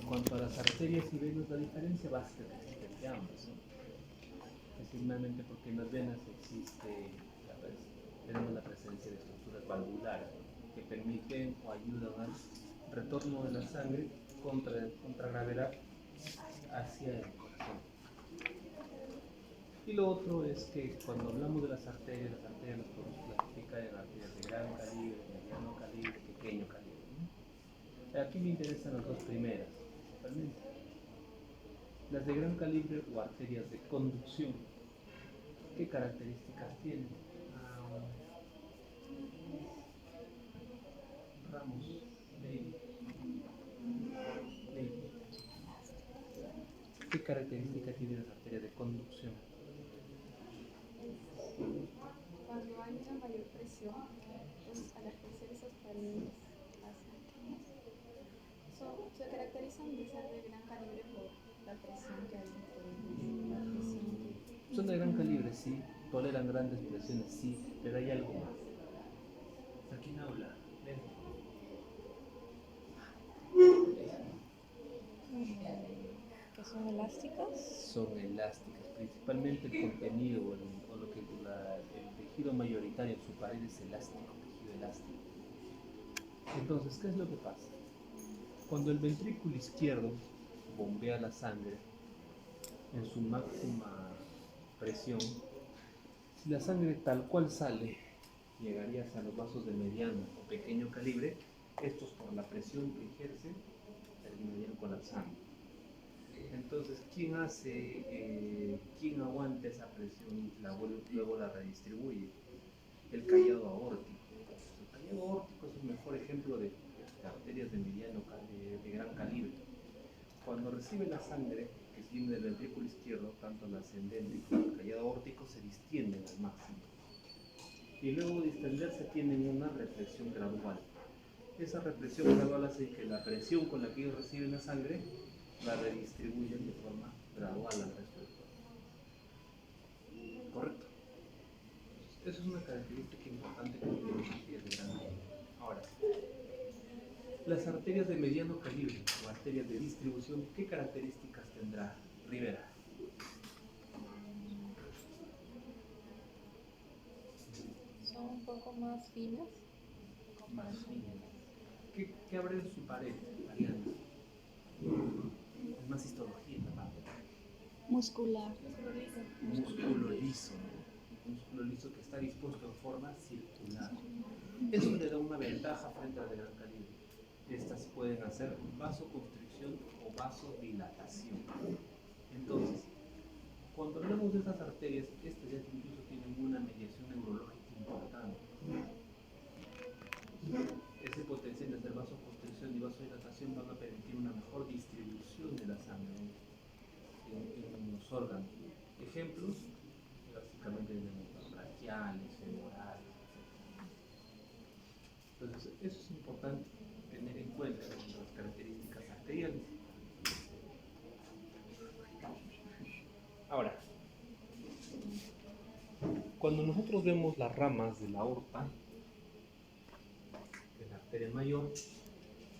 cuanto a las arterias y venas, la diferencia básica que existe entre ambas, ¿no? Es simplemente porque en las venas tenemos la presencia de estructuras valvulares, ¿no?, que permiten o ayudan al retorno de la sangre contra gravedad hacia el corazón. Y lo otro es que cuando hablamos de las arterias las podemos clasificar en arterias de gran calibre, mediano calibre, pequeño calibre, ¿no? Aquí me interesan las dos primeras, principalmente. Las de gran calibre o arterias de conducción, ¿qué características tienen? Ramos, Lady. ¿Qué característica tienen las arterias de conducción? Cuando hay una mayor presión, pues al ejercer esas paredes se caracterizan de ser de gran calibre por la presión que hay entre ellas, la presión que... Son de gran calibre, sí, toleran grandes presiones, sí, pero hay algo más. Aquí no habla. Ven. ¿Que son elásticas? Son elásticas, principalmente el contenido o lo que el tejido mayoritario en su pared es elástico, tejido elástico. Entonces, ¿qué es lo que pasa? Cuando el ventrículo izquierdo bombea la sangre en su máxima presión, si la sangre tal cual sale llegaría hacia los vasos de mediano o pequeño calibre, estos por la presión que ejercen terminarían colapsando. Entonces, ¿quién aguanta esa presión y luego la redistribuye? El callado aórtico. El callado aórtico es el mejor ejemplo de arterias de de gran calibre. Cuando recibe la sangre que viene del ventrículo izquierdo, tanto el ascendente como el callado aórtico se distienden al máximo. Y luego de distenderse tienen una represión gradual. Esa represión gradual hace que la presión con la que ellos reciben la sangre la redistribuyen de forma gradual al resto del cuerpo. ¿Correcto? Eso es una característica importante que tienen las arterias de gran calibre. Ahora, las arterias de mediano calibre o arterias de distribución, ¿qué características tendrá Rivera? Son un poco más finas. Más finas. ¿Qué abre en su pared, Mariana? Es más histología en la parte. Muscular. Músculo liso, ¿no? Músculo liso que está dispuesto en forma circular. Eso le da una ventaja frente a la de gran calibre. Estas pueden hacer vasoconstricción o vasodilatación. Entonces, cuando hablamos de estas arterias, estas ya incluso tienen una mediación neurológica importante. Ese potencial de hacer vasoconstricción y vasodilatación van a permitir una mejor distribución de la sangre en los órganos. Ejemplos, básicamente tenemos braquiales, femorales, etc. Entonces, eso es importante tener en cuenta las características arteriales. Ahora, cuando nosotros vemos las ramas de la aorta, de la arteria mayor,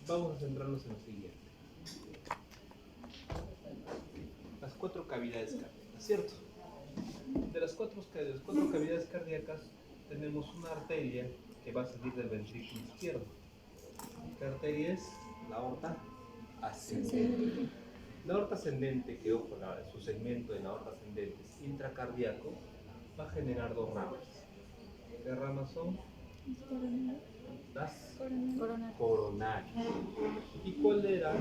vamos a centrarnos en lo siguiente. Las 4 cavidades cardíacas, ¿cierto? De las cuatro cavidades cardíacas tenemos una arteria que va a salir del ventrículo izquierdo. ¿Qué arteria es? La aorta ascendente. La aorta ascendente, que ojo, su segmento de la aorta ascendente es intracardíaco, va a generar 2 ramas. ¿Qué ramas son? Las coronarias. ¿Y cuál era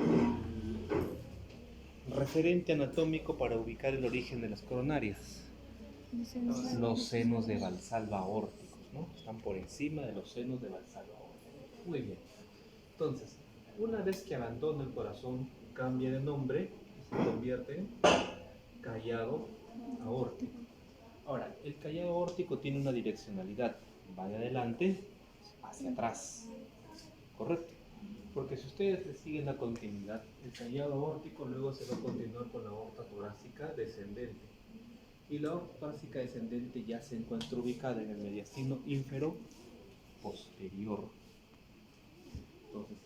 el referente anatómico para ubicar el origen de las coronarias? Los senos de Valsalva aórticos, ¿no? Están por encima de los senos de Valsalva aórticos. Muy bien. Entonces, una vez que abandona el corazón, cambia de nombre y se convierte en callado aórtico. Ahora, el callado aórtico tiene una direccionalidad, va de adelante hacia atrás, ¿correcto? Porque si ustedes le siguen la continuidad, el callado aórtico luego se va a continuar con la aorta torácica descendente. Y la aorta torácica descendente ya se encuentra ubicada en el mediastino ínfero posterior. Entonces,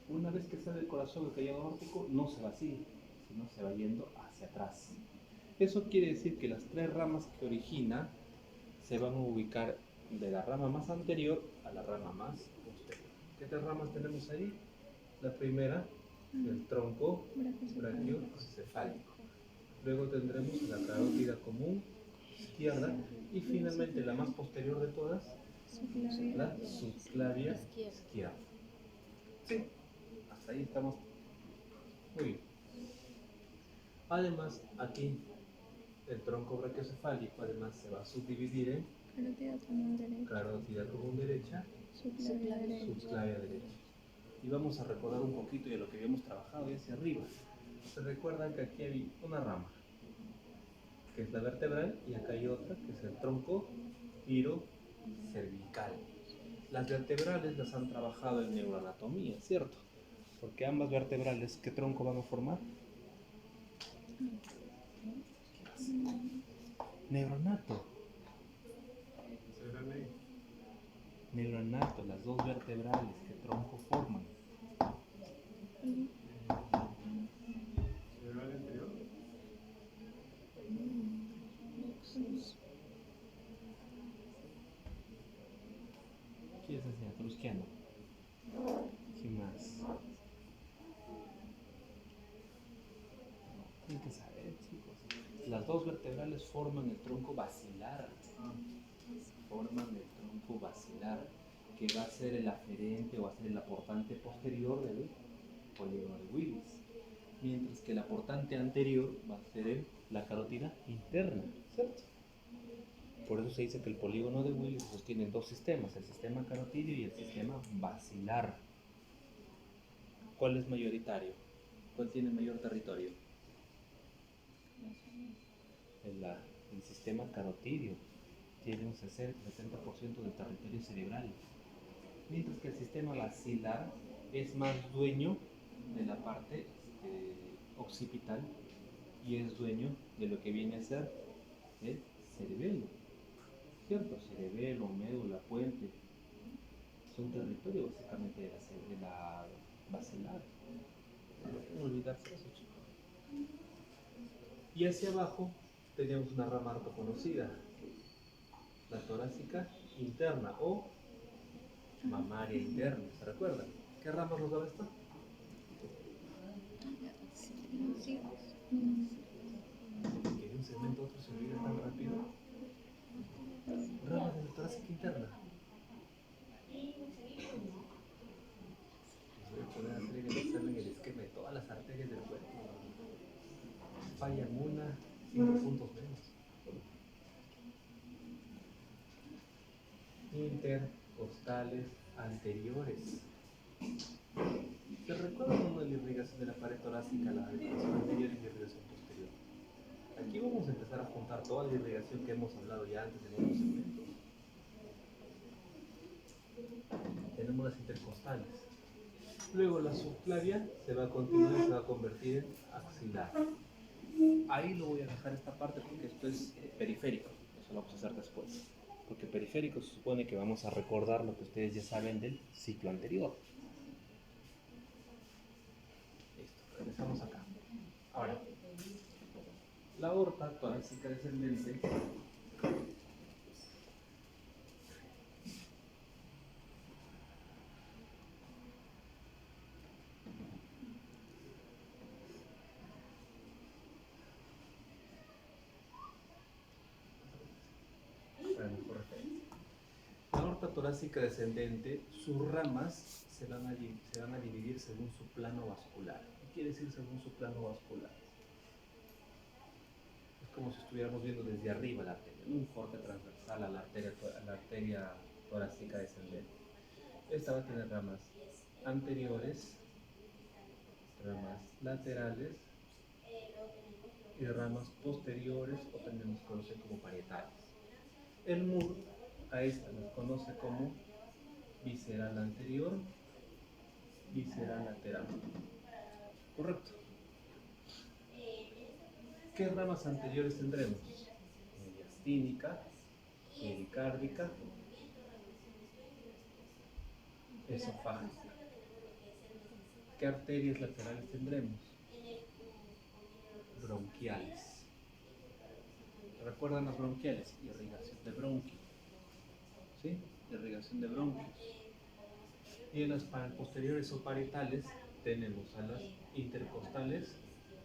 Una vez que sale el corazón del callado aórtico, no se va así, sino se va yendo hacia atrás. Eso quiere decir que las tres ramas que origina se van a ubicar de la rama más anterior a la rama más posterior. ¿Qué tres ramas tenemos ahí? La primera, el tronco brachiocefálico. Luego tendremos la carótida común izquierda y finalmente la más posterior de todas, la subclavia izquierda. Sí, hasta ahí estamos. Muy bien. Además, aquí el tronco brachiocefálico además se va a subdividir en carótida común derecha, subclavia derecha. Y vamos a recordar un poquito de lo que habíamos trabajado hacia arriba. Se recuerdan que aquí hay una rama, que es la vertebral, y acá hay otra, que es el tronco girocervical. Las vertebrales las han trabajado en neuroanatomía, ¿cierto? Porque ambas vertebrales, ¿qué tronco van a formar? Neuronato. Neuronato, las dos vertebrales, ¿qué tronco forman? ¿Cerebral anterior? ¿Quién es enseñar? Trusquiano. ¿Qué más? Tienen que saber, chicos. Las dos vertebrales forman el tronco basilar. Forman el tronco basilar, que va a ser el aferente o va a ser el aportante posterior del polígono de Willis. Mientras que el aportante anterior va a ser la carótida interna, ¿cierto? Por eso se dice que el polígono de Willis sostiene dos sistemas, el sistema carotidio y el sistema basilar. ¿Cuál es mayoritario? ¿Cuál tiene mayor territorio? El sistema carotidio tiene un 60% del territorio cerebral, mientras que el sistema basilar es más dueño de la parte occipital y es dueño de lo que viene a ser el cerebelo, ¿cierto? Cerebelo, médula, puente, son territorios básicamente de la basilar. No pueden olvidarse de eso, chicos. Y hacia abajo tenemos una rama harto conocida, la torácica interna o mamaria interna, ¿se recuerdan? ¿Qué ramas nos daba esto? Que de un segmento a otro se olvida tan rápido. Ramas de la torácica interna. Les voy a poder hacer en el examen el esquema de todas las arterias del cuerpo. Fallan una, 5 puntos menos. Intercostales anteriores. ¿Se recuerdan una de la irrigación de la pared torácica, la irrigación anterior y la irrigación posterior? Aquí vamos a empezar a juntar toda la irrigación que hemos hablado ya antes en otros segmentos. Tenemos las intercostales. Luego la subclavia se va a continuar y se va a convertir en axilar. Ahí lo voy a dejar esta parte porque esto es periférico. Eso lo vamos a hacer después. Porque periférico se supone que vamos a recordar lo que ustedes ya saben del ciclo anterior. Listo, regresamos acá. Ahora, la aorta torácica descendente torácica descendente, sus ramas se van a dividir según su plano vascular. ¿Qué quiere decir según su plano vascular? Es como si estuviéramos viendo desde arriba la arteria, un corte transversal a la arteria torácica descendente. Esta va a tener ramas anteriores, ramas laterales y ramas posteriores, o también se conocen como parietales. El MUR a esta nos conoce como visceral anterior, visceral lateral. ¿Correcto? ¿Qué ramas anteriores tendremos? Mediastínica, pericárdica, esofágica. ¿Qué arterias laterales tendremos? Bronquiales. ¿Recuerdan las bronquiales? Irrigación de bronquios. ¿Sí? Irrigación de bronquios. Y en las posteriores o parietales tenemos a las intercostales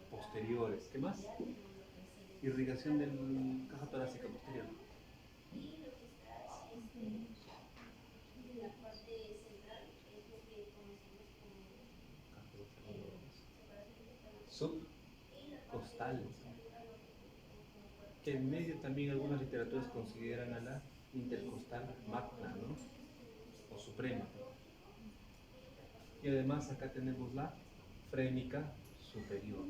posteriores. ¿Qué más? Irrigación de la caja torácica posterior. Subcostales. Que en medio también algunas literaturas consideran a la intercostal magna, ¿no? O suprema. Y además acá tenemos la frénica superior.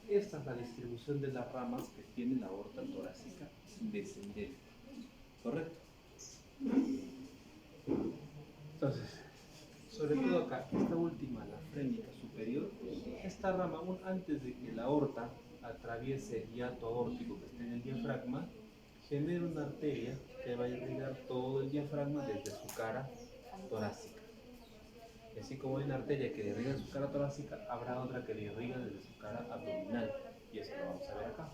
Esta es la distribución de las ramas que tiene la aorta torácica descendente. ¿Correcto? Entonces, sobre todo acá, esta última, la frénica superior, esta rama, aún antes de que la aorta atraviese el hiato aórtico que está en el diafragma, genera una arteria que va a irrigar todo el diafragma desde su cara torácica. Y así como hay una arteria que irriga su cara torácica, habrá otra que le irriga desde su cara abdominal. Y eso lo vamos a ver acá.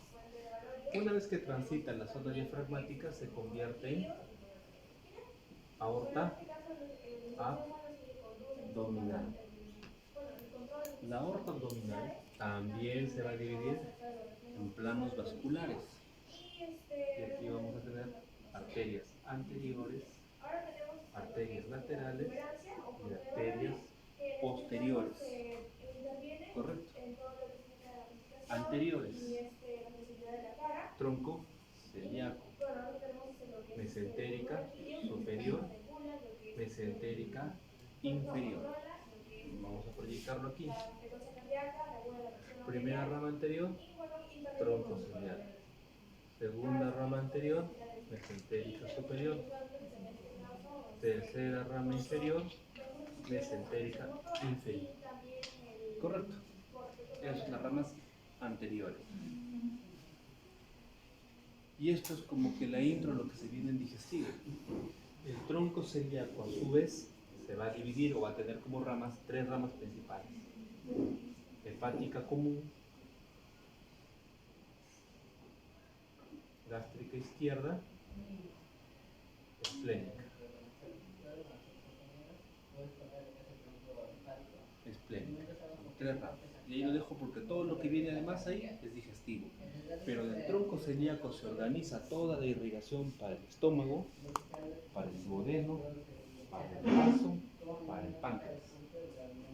Una vez que transita la zona diafragmática, se convierte en aorta abdominal. La aorta abdominal también se va a dividir en planos vasculares. Y aquí vamos a tener arterias anteriores, arterias laterales y arterias posteriores. ¿Correcto? Anteriores. Tronco celíaco. Mesentérica superior, mesentérica inferior. Vamos a proyectarlo aquí. Primera rama anterior, tronco celíaco. Segunda rama anterior, mesentérica superior. Tercera rama inferior, mesentérica inferior. Correcto. Esas son las ramas anteriores. Y esto es como que la intro, lo que se viene en digestivo. El tronco celíaco, a su vez, se va a dividir o va a tener como ramas, 3 ramas principales. Hepática común, gástrica izquierda, esplénica. Esplénica. 3 ramas. Y ahí lo dejo porque todo lo que viene además ahí es digestivo. Pero del tronco celíaco se organiza toda la irrigación para el estómago, para el duodeno, para el vaso, para el páncreas.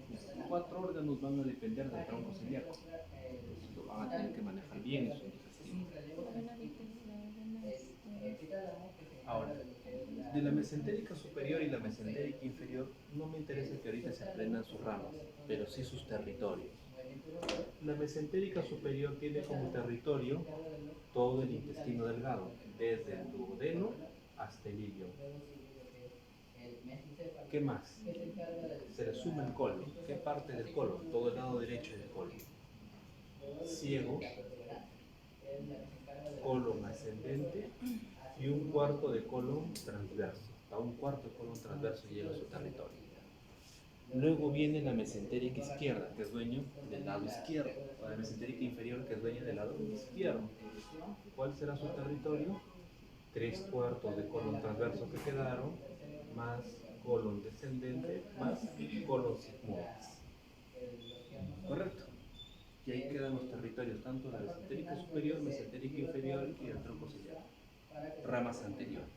Los 4 órganos van a depender del tronco celíaco. Entonces lo van a tener que manejar bien en su digestión. Ahora, de la mesentérica superior y la mesentérica inferior, no me interesa que ahorita se aprendan sus ramas, pero sí sus territorios. La mesentérica superior tiene como territorio todo el intestino delgado, desde el duodeno hasta el ilio. ¿Qué más? Se le suma el colon. ¿Qué parte del colon? Todo el lado derecho del colon. Ciego, colon ascendente y un cuarto de colon transverso. Hasta un cuarto de colon transverso llega a su territorio. Luego viene la mesentérica izquierda, que es dueño del lado izquierdo, o la mesentérica inferior, que es dueña del lado izquierdo. ¿Cuál será su territorio? 3 cuartos de colon transverso que quedaron, más colon descendente, más colon sigmoides. ¿Correcto? Y ahí quedan los territorios, tanto la mesentérica superior, mesentérica inferior y el tronco celíaco. Ramas anteriores.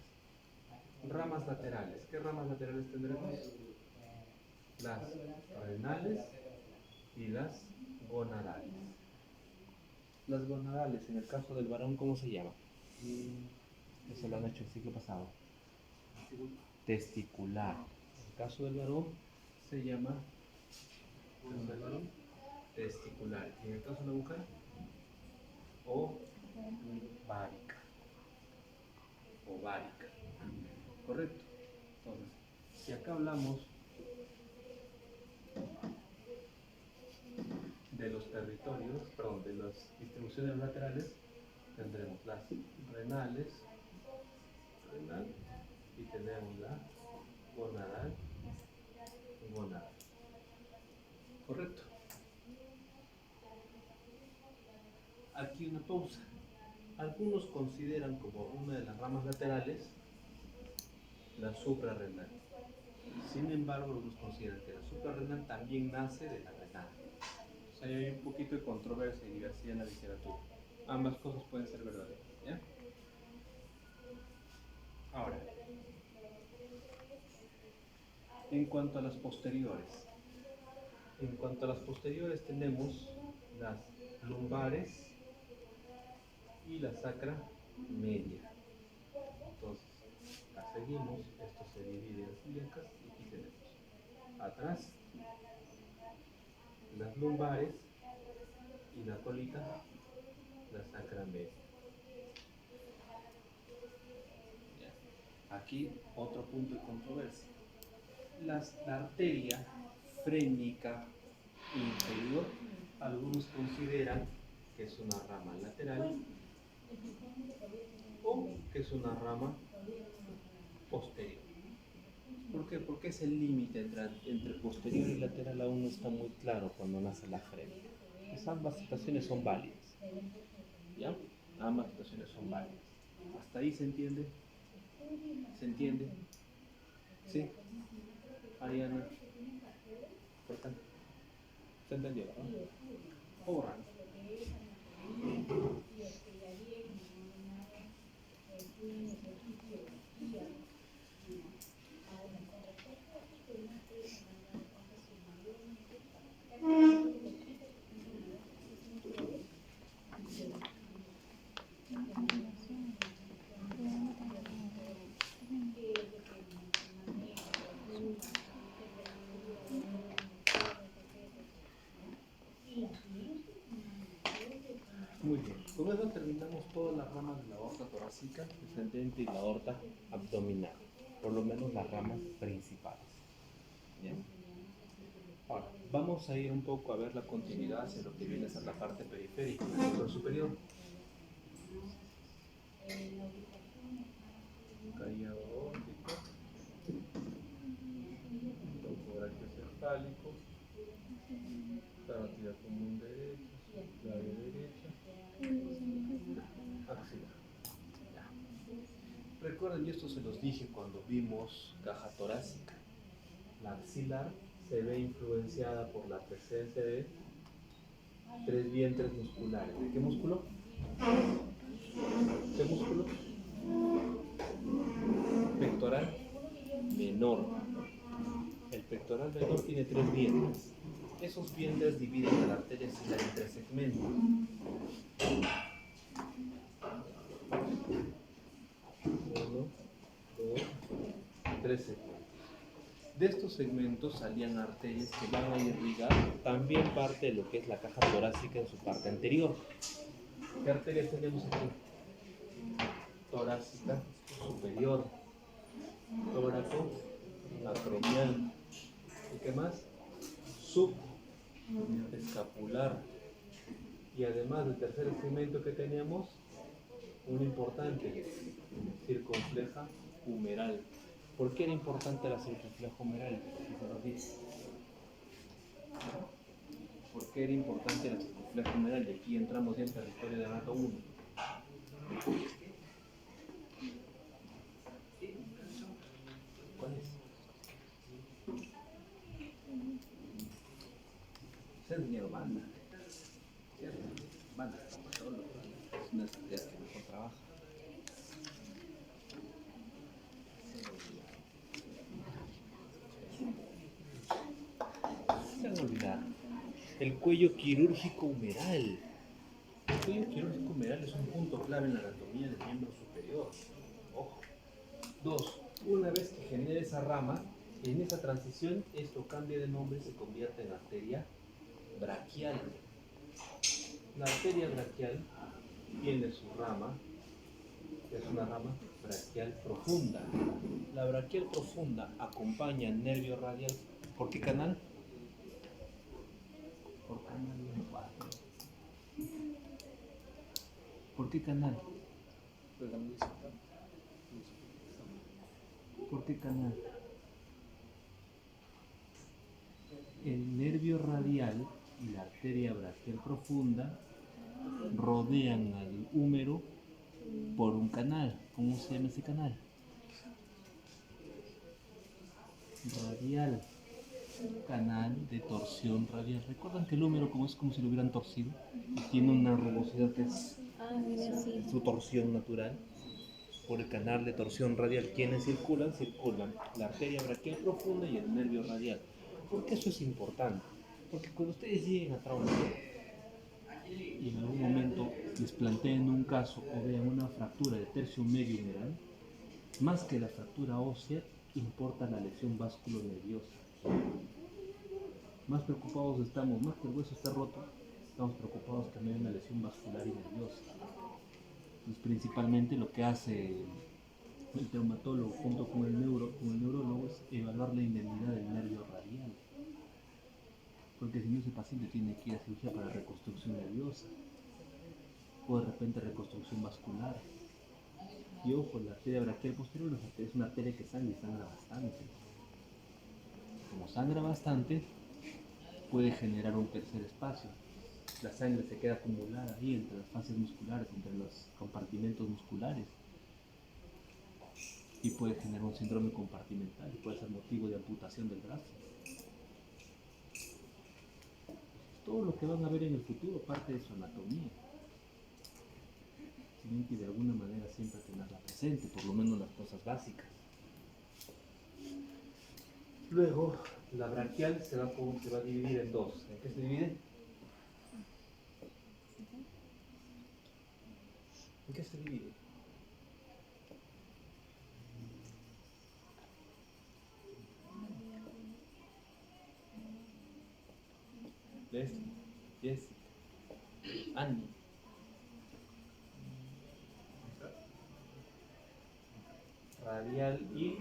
Ramas laterales. ¿Qué ramas laterales tendremos? Las renales y las gonadales. Las gonadales, en el caso del varón, ¿cómo se llama? Eso lo han hecho el siglo pasado. Testicular. En el caso del varón se llama testicular. Y en el caso de la mujer, ovárica. Ovárica. ¿Correcto? Entonces, si acá hablamos de los territorios, perdón, de las distribuciones laterales, tendremos las renal, y tenemos la gonadal. Correcto. Aquí una pausa. Algunos consideran como una de las ramas laterales la suprarrenal. Sin embargo, algunos consideran que la suprarrenal también nace de la renal. O sea, hay un poquito de controversia y diversidad en la literatura. Ambas cosas pueden ser verdaderas, ¿ya? Ahora, en cuanto a las posteriores. En cuanto a las posteriores tenemos las lumbares y la sacra media. Entonces, la seguimos, esto se divide en ilíacas y aquí tenemos atrás las lumbares y la colita, la sacra media. Ya. Aquí otro punto de controversia. La arteria frénica inferior, algunos consideran que es una rama lateral o que es una rama posterior. ¿Por qué? Porque es el límite entre posterior y lateral aún no está muy claro cuando nace la frénica. Pues ambas situaciones son válidas. ¿Ya? Ambas situaciones son válidas. ¿Hasta ahí se entiende? ¿Se entiende? ¿Sí? Ariana. ¿Por qué? ¿Se entendió? ¿No? Borran. Muy bien, con eso terminamos todas las ramas de la aorta torácica, descendente y la aorta abdominal, por lo menos las ramas principales. ¿Bien? Ahora, vamos a ir un poco a ver la continuidad hacia lo que viene a ser la parte periférica, el sector superior. Callado aórtico, tocoraqueocefálico, carótida común derecha, subclavia derecha, axilar. Recuerden, y esto se los dije cuando vimos caja torácica, la axilar se ve influenciada por la presencia de 3 vientres musculares. ¿De qué músculo? ¿Qué músculo? Pectoral menor. El pectoral menor tiene 3 vientres. Esos vientres dividen la arteria axilar en 3 segmentos. 1, 2, 3 segmentos. De estos segmentos salían arterias que van a irrigar también parte de lo que es la caja torácica en su parte anterior. ¿Qué arterias tenemos aquí? Torácica superior, tóraco acromial. ¿Y qué más? Subescapular. Y además del tercer segmento que tenemos, un importante, circunfleja humeral. ¿Por qué era importante la circunfleja humeral? ¿Por qué era importante la circunfleja humeral? Y aquí entramos ya en territorio de anato 1. ¿Cuál es? Se han venido banda. ¿Cierto? Banda, solo. Es una de las tareas que mejor trabaja. Se han olvidado. El cuello quirúrgico humeral. El cuello quirúrgico humeral es un punto clave en la anatomía del miembro superior. Ojo. 2. Una vez que genere esa rama, en esa transición esto cambia de nombre y se convierte en arteria braquial. La arteria braquial tiene su rama, que es una rama braquial profunda. La braquial profunda acompaña el nervio radial. ¿Por qué canal? Por canal 4. ¿Por qué canal? ¿Por qué canal? El nervio nervio radial y la arteria braquial profunda rodean al húmero por un canal. ¿Cómo se llama ese canal? Radial. Canal de torsión radial. ¿Recuerdan que el húmero como es como si lo hubieran torcido? Y tiene una rugosidad que es su torsión natural. Por el canal de torsión radial, ¿quiénes circulan? Circulan la arteria braquial profunda y el nervio radial. ¿Por qué eso es importante? Porque cuando ustedes lleguen a trauma y en algún momento les planteen un caso o vean una fractura de tercio medio humeral, más que la fractura ósea, importa la lesión vasculonerviosa. Más preocupados estamos, más que el hueso está roto, estamos preocupados que no haya una lesión vascular y nerviosa. Entonces, principalmente lo que hace el traumatólogo junto con el neurólogo es evaluar la indemnidad del nervio radial. Porque si no, ese paciente tiene que ir a cirugía para reconstrucción nerviosa o de repente reconstrucción vascular. Y ojo, la arteria braquial posterior es una arteria que sangra bastante. Como sangra bastante, puede generar un tercer espacio. La sangre se queda acumulada ahí entre las fascias musculares, entre los compartimentos musculares. Y puede generar un síndrome compartimental, puede ser motivo de amputación del brazo. Todo lo que van a ver en el futuro parte de su anatomía. Tienen que de alguna manera siempre tenerla presente, por lo menos las cosas básicas. Luego, la braquial se va a dividir en dos. ¿En qué se divide? ¿En qué se divide? Leslie, Jessica, Annie. Radial y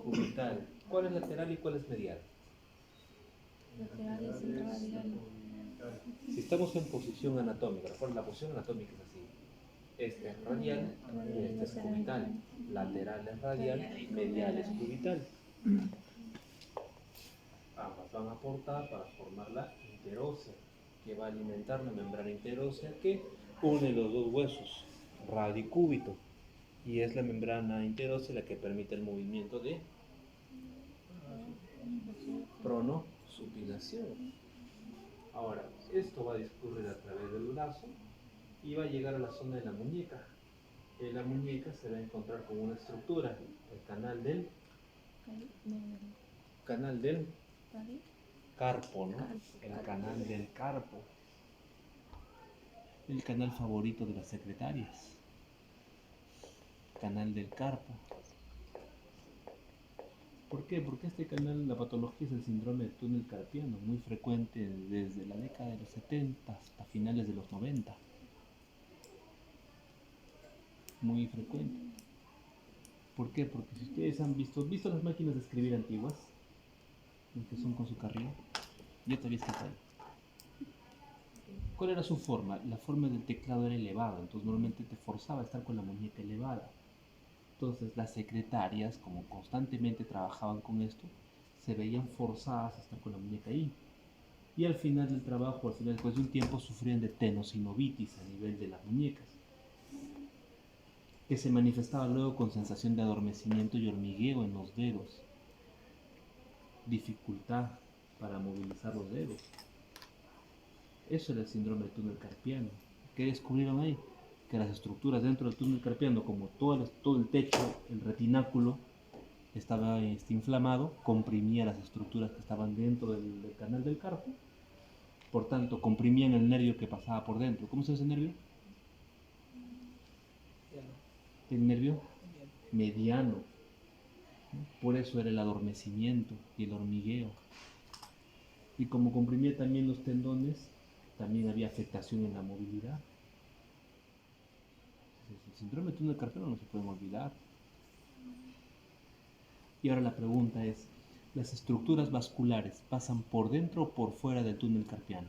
cubital. ¿Cuál es lateral y cuál es medial? Lateral y radial. Si estamos en posición anatómica, recuerden, la posición anatómica es así. Este es radial y este es cubital. Lateral es radial, medial es cubital. Ambas van a aportar para formar la interósea, que va a alimentar la membrana interósea que une los dos huesos, radio y cúbito. Y es la membrana interósea la que permite el movimiento de pronosupinación. Ahora, esto va a discurrir a través del brazo y va a llegar a la zona de la muñeca. En la muñeca se va a encontrar con una estructura, el canal del carpo, ¿no? El canal del carpo. El canal favorito de las secretarias. Canal del carpo. ¿Por qué? Porque este canal, la patología es el síndrome de túnel carpiano, muy frecuente desde la década de los 70 hasta finales de los 90. Muy frecuente. ¿Por qué? Porque si ustedes han visto las máquinas de escribir antiguas, que son con su carril, yo te había escrito ahí. ¿Cuál era su forma? La forma del teclado era elevada, entonces normalmente te forzaba a estar con la muñeca elevada. Entonces las secretarias, como constantemente trabajaban con esto, se veían forzadas a estar con la muñeca ahí. Y al final del trabajo, después de un tiempo, sufrían de tenosinovitis a nivel de las muñecas, que se manifestaba luego con sensación de adormecimiento y hormigueo en los dedos, dificultad para movilizar los dedos. Eso era el síndrome del túnel carpiano. ¿Qué descubrieron ahí? Que las estructuras dentro del túnel carpiano, como todo el techo, el retináculo, estaba inflamado, comprimía las estructuras que estaban dentro del canal del carpo, por tanto comprimían el nervio que pasaba por dentro. ¿Cómo se llama ese nervio? El nervio mediano. Por eso era el adormecimiento y el hormigueo. Y como comprimía también los tendones, también había afectación en la movilidad. El síndrome de túnel carpiano no se puede olvidar. Y ahora la pregunta es, ¿las estructuras vasculares pasan por dentro o por fuera del túnel carpiano?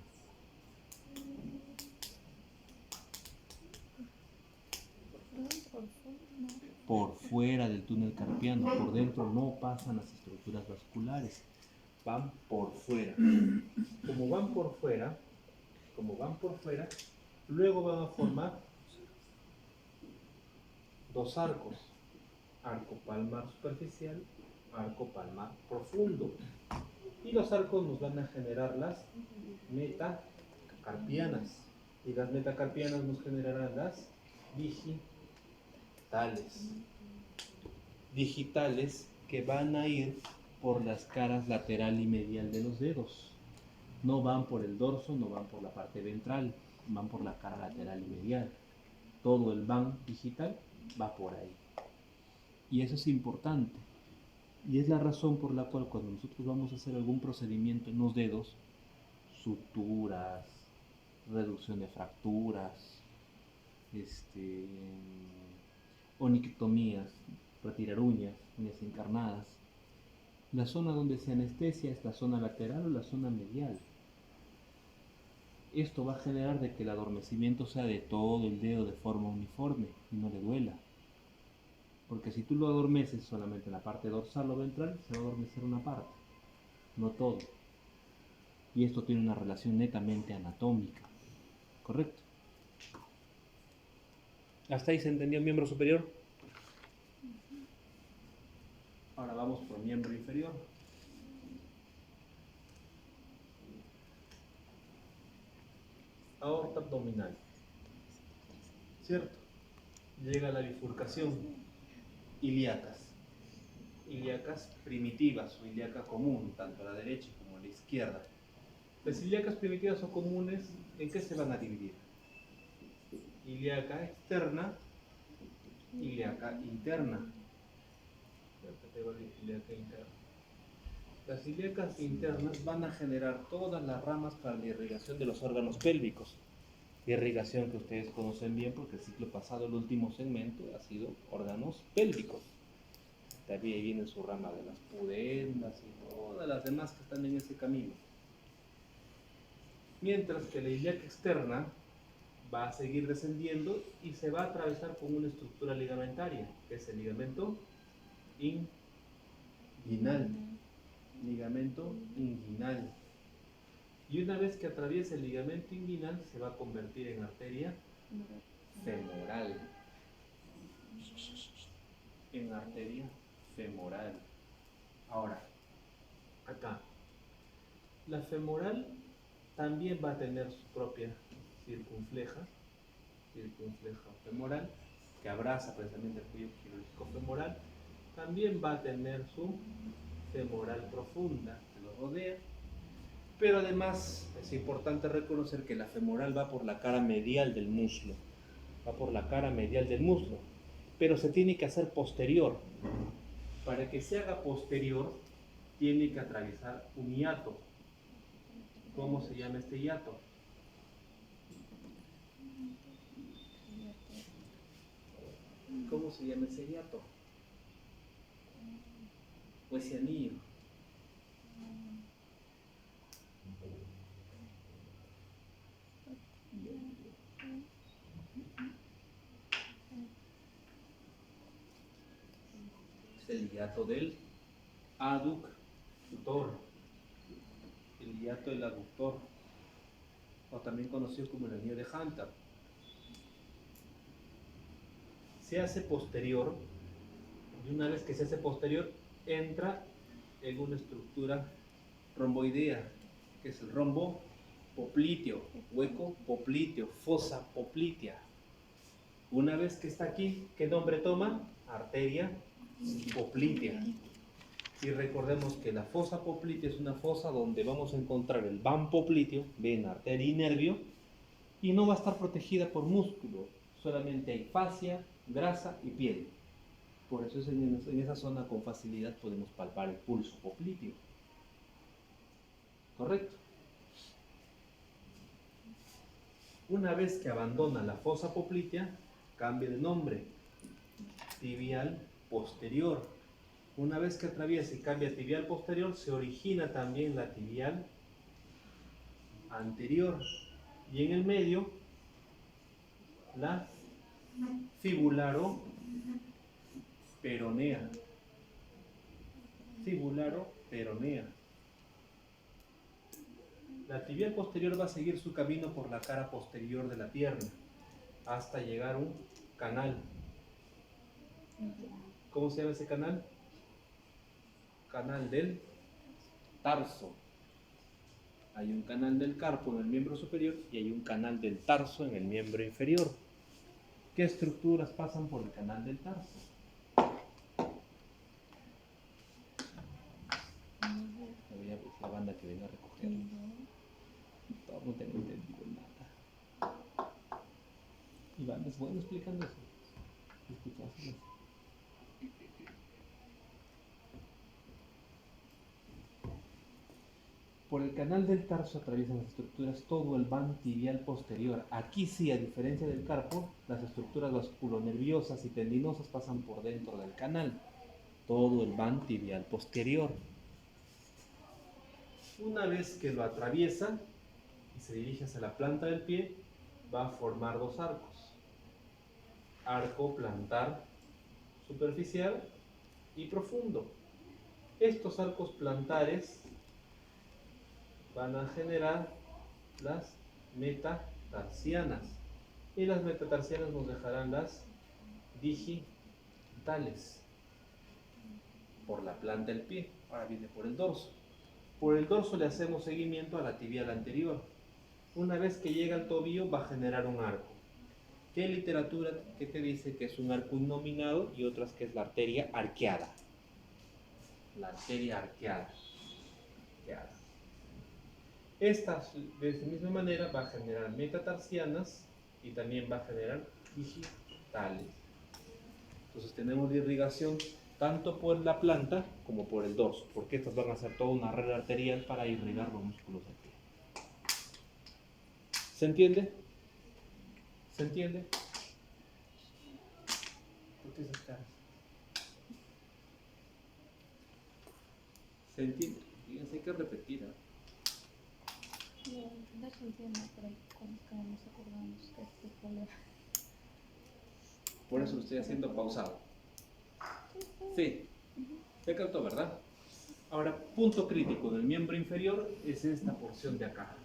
Por fuera del túnel carpiano, por dentro no pasan las estructuras vasculares. van por fuera. Como van por fuera, luego van a formar dos arcos. Arco palmar superficial, arco palmar profundo. Y los arcos nos van a generar las metacarpianas. Y las metacarpianas nos generarán las digitales. Digitales que van a ir por las caras lateral y medial de los dedos. No van por el dorso, no van por la parte ventral, van por la cara lateral y medial. Todo el van digital va por ahí. Y eso es importante. Y es la razón por la cual cuando nosotros vamos a hacer algún procedimiento en los dedos, suturas, reducción de fracturas, oniquitomías, retirar uñas encarnadas, la zona donde se anestesia es la zona lateral o la zona medial. Esto va a generar de que el adormecimiento sea de todo el dedo de forma uniforme y no le duela. Porque si tú lo adormeces solamente en la parte dorsal o ventral, se va a adormecer una parte, no todo. Y esto tiene una relación netamente anatómica, ¿correcto? ¿Hasta ahí se entendió el miembro superior? Ahora vamos por miembro inferior. Aorta abdominal, ¿cierto? Llega la bifurcación, ilíacas primitivas o ilíaca común, tanto a la derecha como a la izquierda. Las ilíacas primitivas o comunes, ¿en qué se van a dividir? Ilíaca externa, ilíaca interna. Las ilíacas internas van a generar todas las ramas para la irrigación de los órganos pélvicos. Irrigación que ustedes conocen bien porque el ciclo pasado, el último segmento, ha sido órganos pélvicos. También viene su rama de las pudendas y todas las demás que están en ese camino. Mientras que la ilíaca externa va a seguir descendiendo y se va a atravesar con una estructura ligamentaria, que es el ligamento inguinal. Ligamento inguinal. Y una vez que atraviesa el ligamento inguinal, se va a convertir en arteria femoral. En arteria femoral. Ahora, acá. La femoral también va a tener su propia circunfleja femoral, que abraza precisamente el cuello quirúrgico femoral. También va a tener su femoral profunda, que lo rodea. Pero además es importante reconocer que la femoral va por la cara medial del muslo. Pero se tiene que hacer posterior. Para que se haga posterior, tiene que atravesar un hiato. ¿Cómo se llama este hiato? ¿Cómo se llama ese hiato? O ese anillo. Es el hiato del aductor. El hiato del aductor, o también conocido como el anillo de Hunter. Se hace posterior, y una vez que se hace posterior, entra en una estructura romboidea, que es el rombo popliteo, hueco popliteo, fosa poplitea. Una vez que está aquí, ¿qué nombre toma? Arteria poplitea. Y recordemos que la fosa poplitea es una fosa donde vamos a encontrar el van popliteo, vena, arteria y nervio, y no va a estar protegida por músculo, solamente hay fascia, grasa y piel. Por eso es en esa zona con facilidad podemos palpar el pulso popliteo. ¿Correcto? Una vez que abandona la fosa poplitea, cambia de nombre, tibial posterior. Una vez que atraviesa y cambia tibial posterior, se origina también la tibial anterior. Y en el medio, la fibularo peronea. Fibularo peronea. La tibial posterior va a seguir su camino por la cara posterior de la pierna hasta llegar a un canal. ¿Cómo se llama ese canal? Canal del tarso. Hay un canal del carpo en el miembro superior y hay un canal del tarso en el miembro inferior. ¿Qué estructuras pasan por el canal del tarso? Voy a ver la banda que venga a recogerlo. No tengo entendido nada. Iván, es bueno explicando eso. ¿Escuchaste? Por el canal del tarso atraviesan las estructuras todo el ván tibial posterior. Aquí sí, a diferencia del carpo, las estructuras vasculonerviosas y tendinosas pasan por dentro del canal. Todo el ván tibial posterior. Una vez que lo atraviesa y se dirige hacia la planta del pie, va a formar dos arcos. Arco plantar superficial y profundo. Estos arcos plantares van a generar las metatarsianas y las metatarsianas nos dejarán las digitales por la planta del pie. Ahora viene por el dorso. Por el dorso le hacemos seguimiento a la tibial anterior. Una vez que llega al tobillo va a generar un arco. ¿Qué literatura que te dice que es un arco innominado y otras que es la arteria arqueada? La arteria arqueada. Esta, de esa misma manera, va a generar metatarsianas y también va a generar digitales. Entonces tenemos la irrigación tanto por la planta como por el dorso, porque estas van a ser toda una red arterial para irrigar los músculos del pie. ¿Se entiende? ¿Se entiende? ¿Por qué esas caras? ¿Se entiende? Fíjense, hay que repetir, ¿eh? No se entiende, pero cuando nos acordamos que este problema. Por eso lo estoy haciendo pausado. Sí, se captó, ¿verdad? Ahora, punto crítico del miembro inferior es esta porción de acá.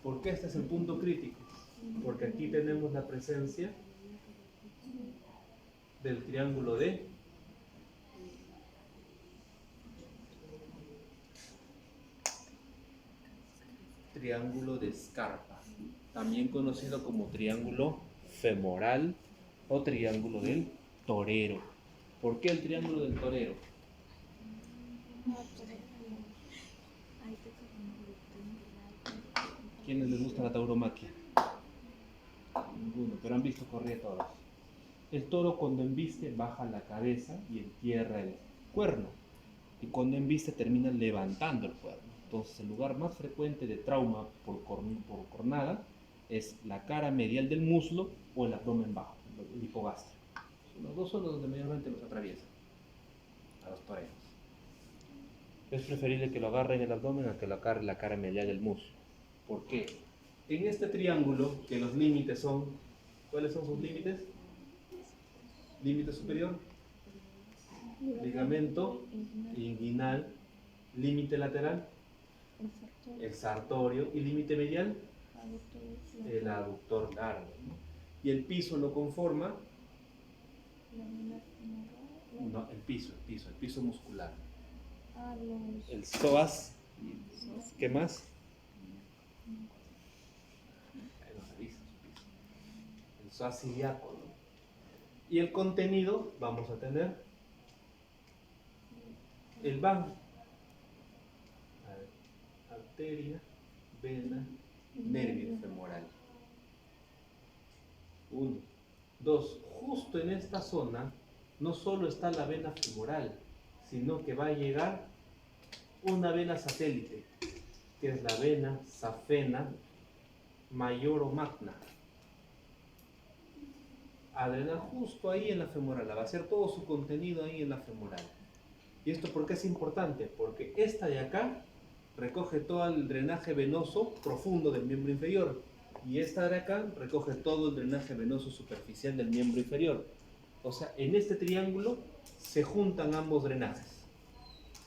¿Por qué este es el punto crítico? Porque aquí tenemos la presencia del triángulo de Scarpa, también conocido como triángulo femoral o triángulo del torero. ¿Por qué el triángulo del torero? ¿Quiénes les gusta la tauromaquia? Ninguno, pero han visto correr toros. El toro cuando embiste baja la cabeza y entierra el cuerno. Y cuando embiste termina levantando el cuerno. Entonces el lugar más frecuente de trauma por cornada es la cara medial del muslo o el abdomen bajo, el hipogastrio. Los dos son los donde mayormente los atraviesan a los toreros. Es preferible que lo agarren el abdomen a que lo agarre la cara medial del muslo. ¿Por qué? En este triángulo, que los límites son, ¿cuáles son sus límites? Límite superior, ligamento inguinal, límite lateral, el sartorio, y límite medial, el aductor largo, ¿no? Y el piso lo conforma, no, el piso muscular, el psoas, ¿qué más? El psoas ilíaco, ¿no? Y el contenido vamos a tener el van, arteria, vena, nervio femoral. 1, 2, justo en esta zona no solo está la vena femoral, sino que va a llegar una vena satélite, que es la vena safena mayor o magna. A drenar justo ahí en la femoral, a vaciar todo su contenido ahí en la femoral. ¿Y esto por qué es importante? Porque esta de acá recoge todo el drenaje venoso profundo del miembro inferior y esta de acá recoge todo el drenaje venoso superficial del miembro inferior. O sea, en este triángulo se juntan ambos drenajes.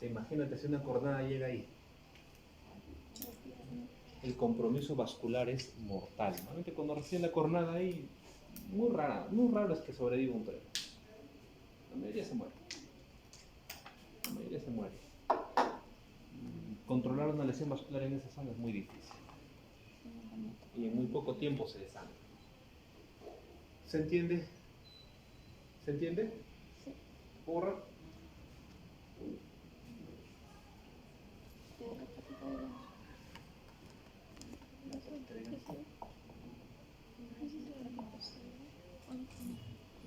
Imagínate si una cornada llega ahí. el compromiso vascular es mortal. Normalmente cuando recién la coronada hay muy raro es que sobreviva un previo. La mayoría se muere. La mayoría se muere. Controlar una lesión vascular en esa zona es muy difícil. Y en muy poco tiempo se desangra. ¿Se entiende? ¿Se entiende? Sí. ¿Borra? De la patita de la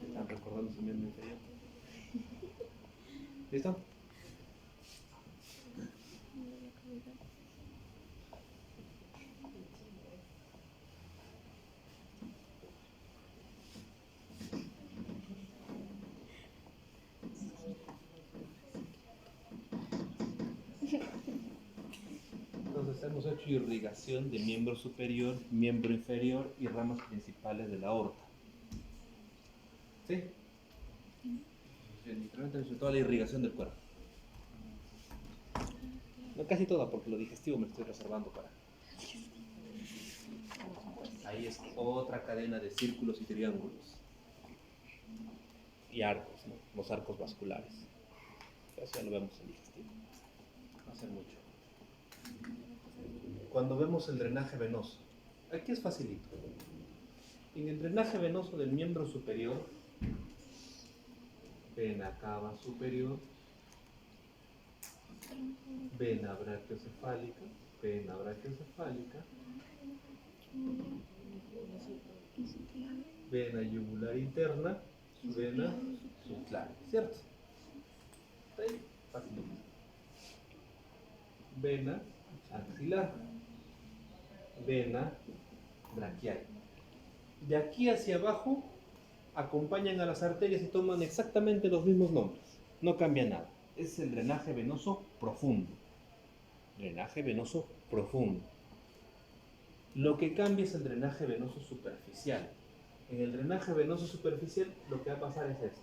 Están recordando su miembro inferior. ¿Listo? Entonces hemos hecho irrigación de miembro superior, miembro inferior y ramas principales de la aorta. ¿Sí? Literalmente hemos hecho toda la irrigación del cuerpo. No casi toda, porque lo digestivo me estoy reservando para. Ahí es otra cadena de círculos y triángulos. Y arcos, ¿no? Los arcos vasculares. Eso ya lo vemos en digestivo. No hace mucho. Cuando vemos el drenaje venoso, aquí es facilito. En el drenaje venoso del miembro superior, vena cava superior, vena brachiocefálica, vena yugular interna, vena subclavian, ¿cierto? Está ahí, facilito. Vena axilar, vena braquial. De aquí hacia abajo acompañan a las arterias y toman exactamente los mismos nombres. No cambia nada. Es el drenaje venoso profundo. Drenaje venoso profundo. Lo que cambia es el drenaje venoso superficial. En el drenaje venoso superficial lo que va a pasar es esto.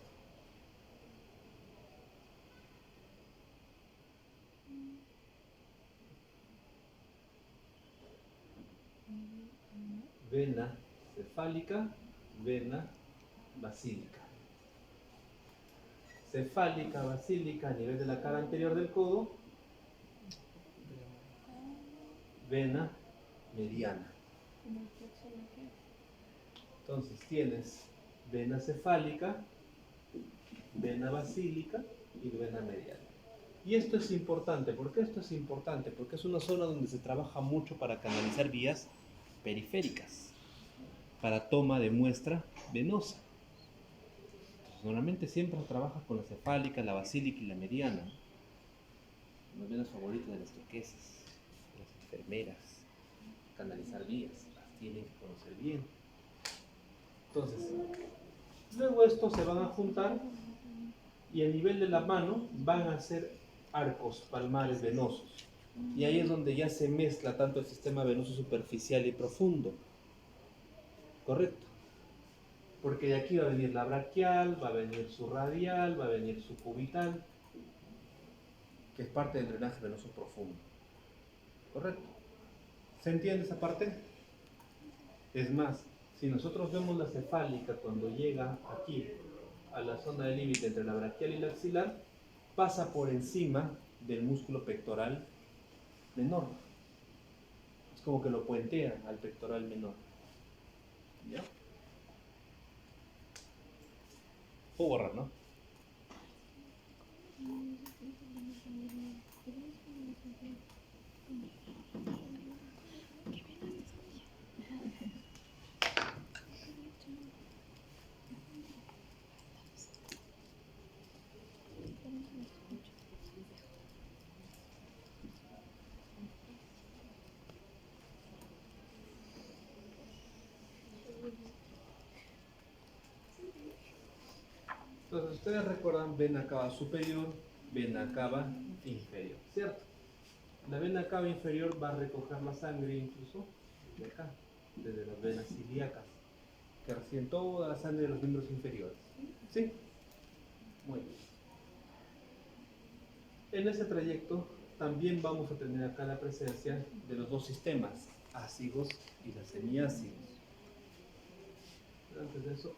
Vena cefálica, vena basílica. Cefálica, basílica a nivel de la cara anterior del codo, vena mediana. Entonces tienes vena cefálica, vena basílica y vena mediana. Y esto es importante. ¿Por qué esto es importante? Porque es una zona donde se trabaja mucho para canalizar vías periféricas, para toma de muestra venosa. Entonces, normalmente siempre se trabaja con la cefálica, la basílica y la mediana. Las venas favoritas de las turquesas, de las enfermeras. Canalizar vías, las tienen que conocer bien. Entonces, luego estos se van a juntar y a nivel de la mano van a ser arcos palmares venosos. Y ahí es donde ya se mezcla tanto el sistema venoso superficial y profundo. ¿Correcto? Porque de aquí va a venir la braquial, va a venir su radial, va a venir su cubital, que es parte del drenaje venoso profundo. ¿Correcto? ¿Se entiende esa parte? Es más, si nosotros vemos la cefálica cuando llega aquí a la zona de límite entre la braquial y la axilar, pasa por encima del músculo pectoral menor. Es como que lo puentea al pectoral menor. ¿Ya? Puedo borrar, ¿no? Entonces ustedes recuerdan vena cava superior, vena cava inferior, ¿cierto? La vena cava inferior va a recoger la sangre incluso de acá, desde las venas ilíacas, que reciben toda la sangre de los miembros inferiores. ¿Sí? Muy bien. En ese trayecto también vamos a tener acá la presencia de los dos sistemas, ácigos y las semiácigos. Pero antes de eso,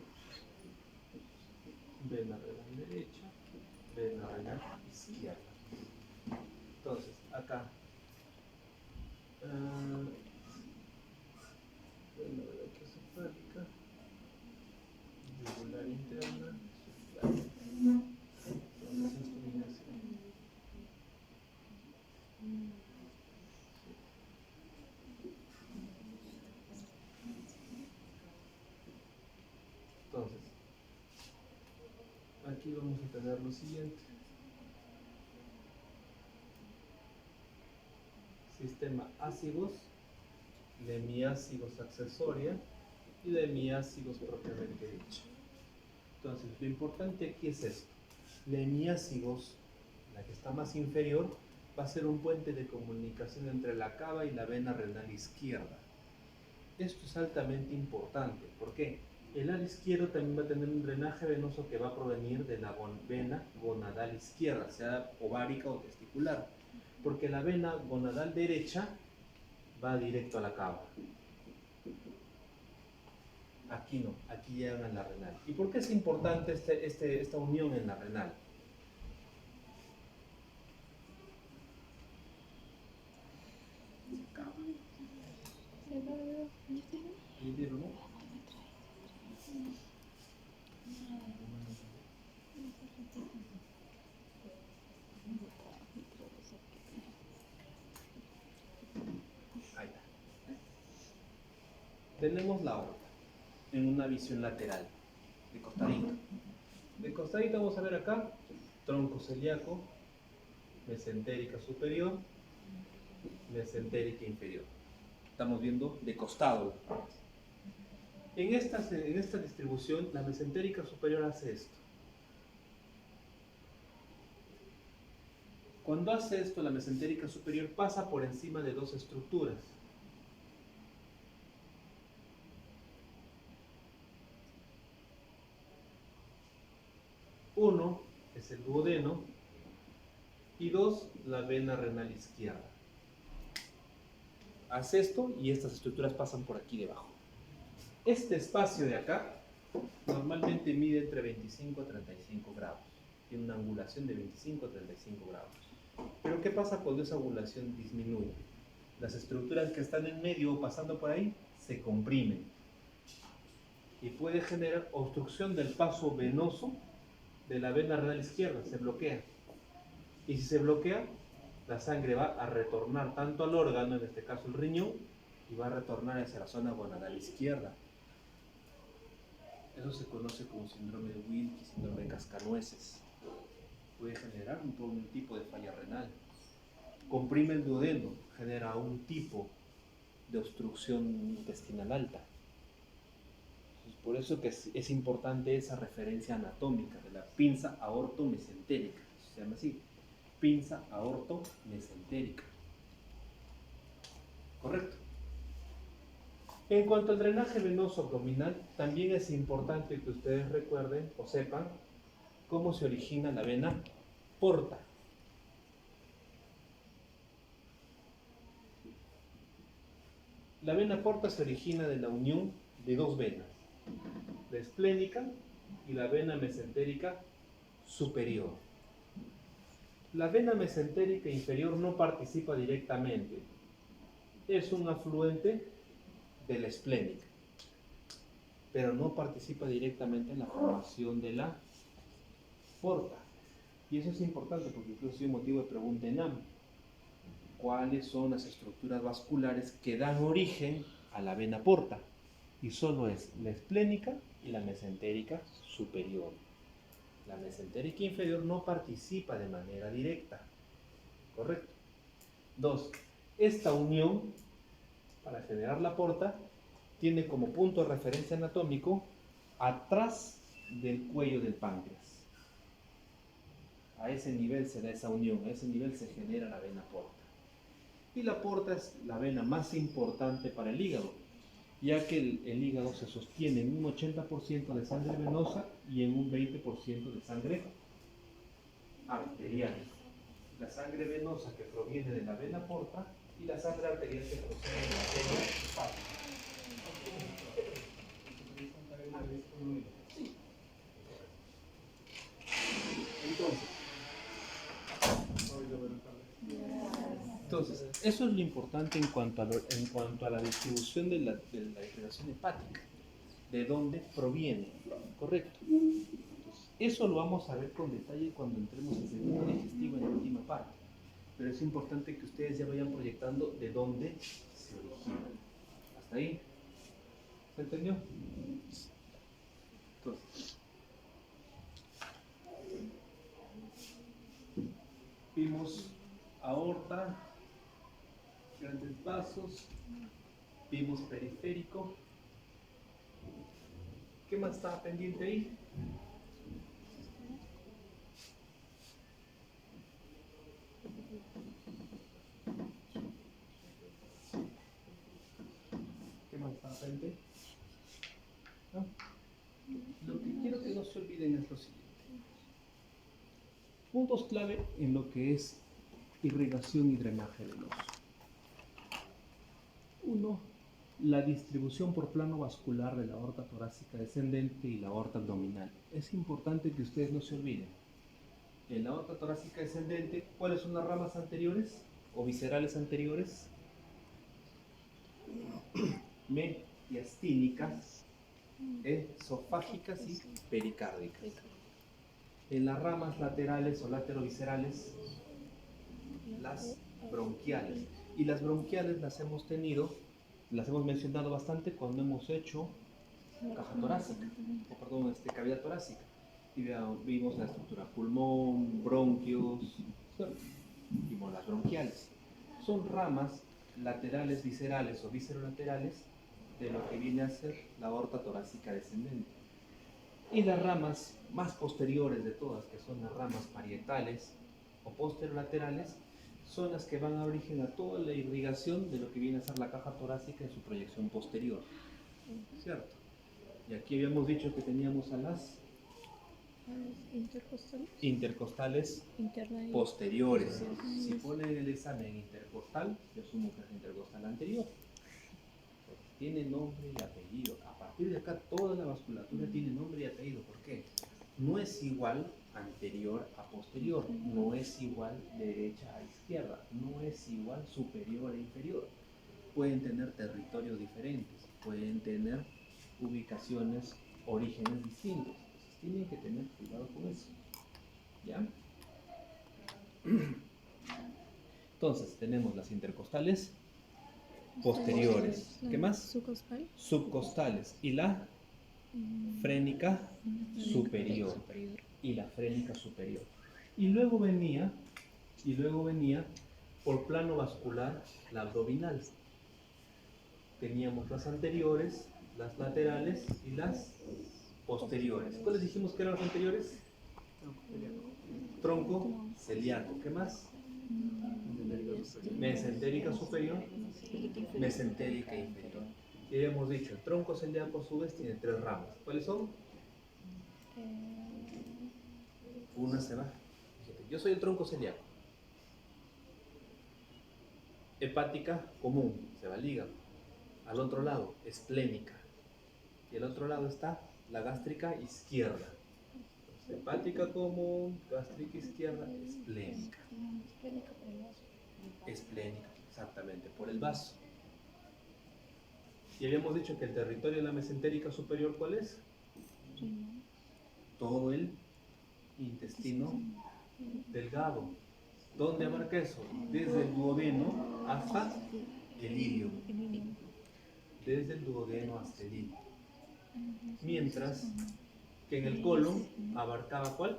vena renal derecha, vena renal izquierda. Entonces, acá, vena renal esofágica, yugular interna, subclaviana. Entonces, esto viene así. Entonces, aquí vamos a tener lo siguiente. Sistema ácigos, lemiácigos accesoria y lemiácigos propiamente dicho. Entonces, lo importante aquí es esto. Lemiácigos, la que está más inferior, va a ser un puente de comunicación entre la cava y la vena renal izquierda. Esto es altamente importante. ¿Por qué? El lado izquierdo también va a tener un drenaje venoso que va a provenir de la vena gonadal izquierda, sea ovárica o testicular. Porque la vena gonadal derecha va directo a la cava. Aquí no, aquí llegan a la renal. ¿Y por qué es importante esta unión en la renal? Ahí está. Tenemos la aorta en una visión lateral, de costadito. De costadito vamos a ver acá, tronco celíaco, mesentérica superior, mesentérica inferior. Estamos viendo de costado. En esta distribución, la mesentérica superior hace esto. Cuando hace esto, la mesentérica superior pasa por encima de dos estructuras. Uno es el duodeno y dos, la vena renal izquierda. Hace esto y estas estructuras pasan por aquí debajo. Este espacio de acá normalmente mide entre 25 a 35 grados. Tiene una angulación de 25 a 35 grados. Pero ¿qué pasa cuando esa angulación disminuye? Las estructuras que están en medio o pasando por ahí se comprimen y puede generar obstrucción del paso venoso de la vena renal izquierda, se bloquea. Y si se bloquea, la sangre va a retornar tanto al órgano, en este caso el riñón, y va a retornar hacia la zona gonadal izquierda. Eso se conoce como síndrome de Wilkie, síndrome de cascanueces. Puede generar un tipo de falla renal. Comprime el duodeno, genera un tipo de obstrucción intestinal alta. Entonces, por eso que es importante esa referencia anatómica de la pinza aortomesentérica. Se llama así, pinza aortomesentérica. ¿Correcto? En cuanto al drenaje venoso abdominal, también es importante que ustedes recuerden o sepan cómo se origina la vena porta. La vena porta se origina de la unión de dos venas, la esplénica y la vena mesentérica superior. La vena mesentérica inferior no participa directamente, es un afluente de la esplénica, pero no participa directamente en la formación de la porta. Y eso es importante porque incluso es un motivo de pregunta en AM. ¿Cuáles son las estructuras vasculares que dan origen a la vena porta? Y solo es la esplénica y la mesentérica superior. La mesentérica inferior no participa de manera directa. ¿Correcto? 2. Esta unión, para generar la porta, tiene como punto de referencia anatómico atrás del cuello del páncreas. A ese nivel se da esa unión, a ese nivel se genera la vena porta. Y la porta es la vena más importante para el hígado, ya que el hígado se sostiene en un 80% de sangre venosa y en un 20% de sangre arterial. La sangre venosa que proviene de la vena porta y la sangre arterial que procede de la arteria hepática. Entonces, eso es lo importante en cuanto a la distribución de la irrigación hepática, de dónde proviene, ¿correcto? Entonces, eso lo vamos a ver con detalle cuando entremos en el sistema digestivo en la última parte, pero es importante que ustedes ya vayan proyectando de dónde se origina. ¿Hasta ahí? ¿Se entendió? Entonces, vimos aorta, grandes vasos, vimos periférico. ¿Qué más estaba pendiente ahí? ¿Qué más estaba pendiente? ¿No? Lo que quiero que no se olviden es lo siguiente. Puntos clave en lo que es irrigación y drenaje venoso. 1. La distribución por plano vascular de la aorta torácica descendente y la aorta abdominal. Es importante que ustedes no se olviden. En la aorta torácica descendente, ¿cuáles son las ramas anteriores o viscerales anteriores? Mediastínicas, esofágicas y pericárdicas. En las ramas laterales o lateroviscerales, las bronquiales. Y las bronquiales las hemos mencionado bastante cuando hemos hecho caja torácica, cavidad torácica. Y vimos la estructura pulmón, bronquios, vimos las bronquiales. Son ramas laterales viscerales o viscerolaterales de lo que viene a ser la aorta torácica descendente. Y las ramas más posteriores de todas, que son las ramas parietales o posterolaterales, son las que van a origen a toda la irrigación de lo que viene a ser la caja torácica en su proyección posterior. ¿Cierto? Y aquí habíamos dicho que teníamos a las intercostales posteriores. Si ponen el examen intercostal, yo asumo que es intercostal anterior. Tiene nombre y apellido. A partir de acá toda la vasculatura tiene nombre y apellido. ¿Por qué? No es igual anterior a posterior, no es igual de derecha a izquierda, no es igual superior a inferior. Pueden tener territorios diferentes, pueden tener ubicaciones, orígenes distintos. Entonces tienen que tener cuidado con eso. ¿Ya? Entonces tenemos las intercostales posteriores. ¿Qué más? Subcostales. Y la frénica superior. Y la frénica superior. Y luego venía por plano vascular la abdominal. Teníamos las anteriores, las laterales y las posteriores. ¿Cuáles dijimos que eran las anteriores? Tronco celíaco. ¿Qué más? Mesentérica superior, mesentérica inferior. Y habíamos dicho, el tronco celíaco a su vez tiene 3 ramas. ¿Cuáles son? Una se va. Fíjate, yo soy el tronco celíaco. Hepática común, se va al hígado. Al otro lado, esplénica. Y al otro lado está la gástrica izquierda. Entonces, hepática común, gástrica izquierda, esplénica. Esplénica, exactamente, por el vaso. Y habíamos dicho que el territorio de la mesentérica superior, ¿cuál es? Todo el intestino delgado. ¿Dónde abarca eso? Desde el duodeno hasta el ilio. Desde el duodeno hasta el ilio. Mientras que en el colon abarcaba ¿cuál?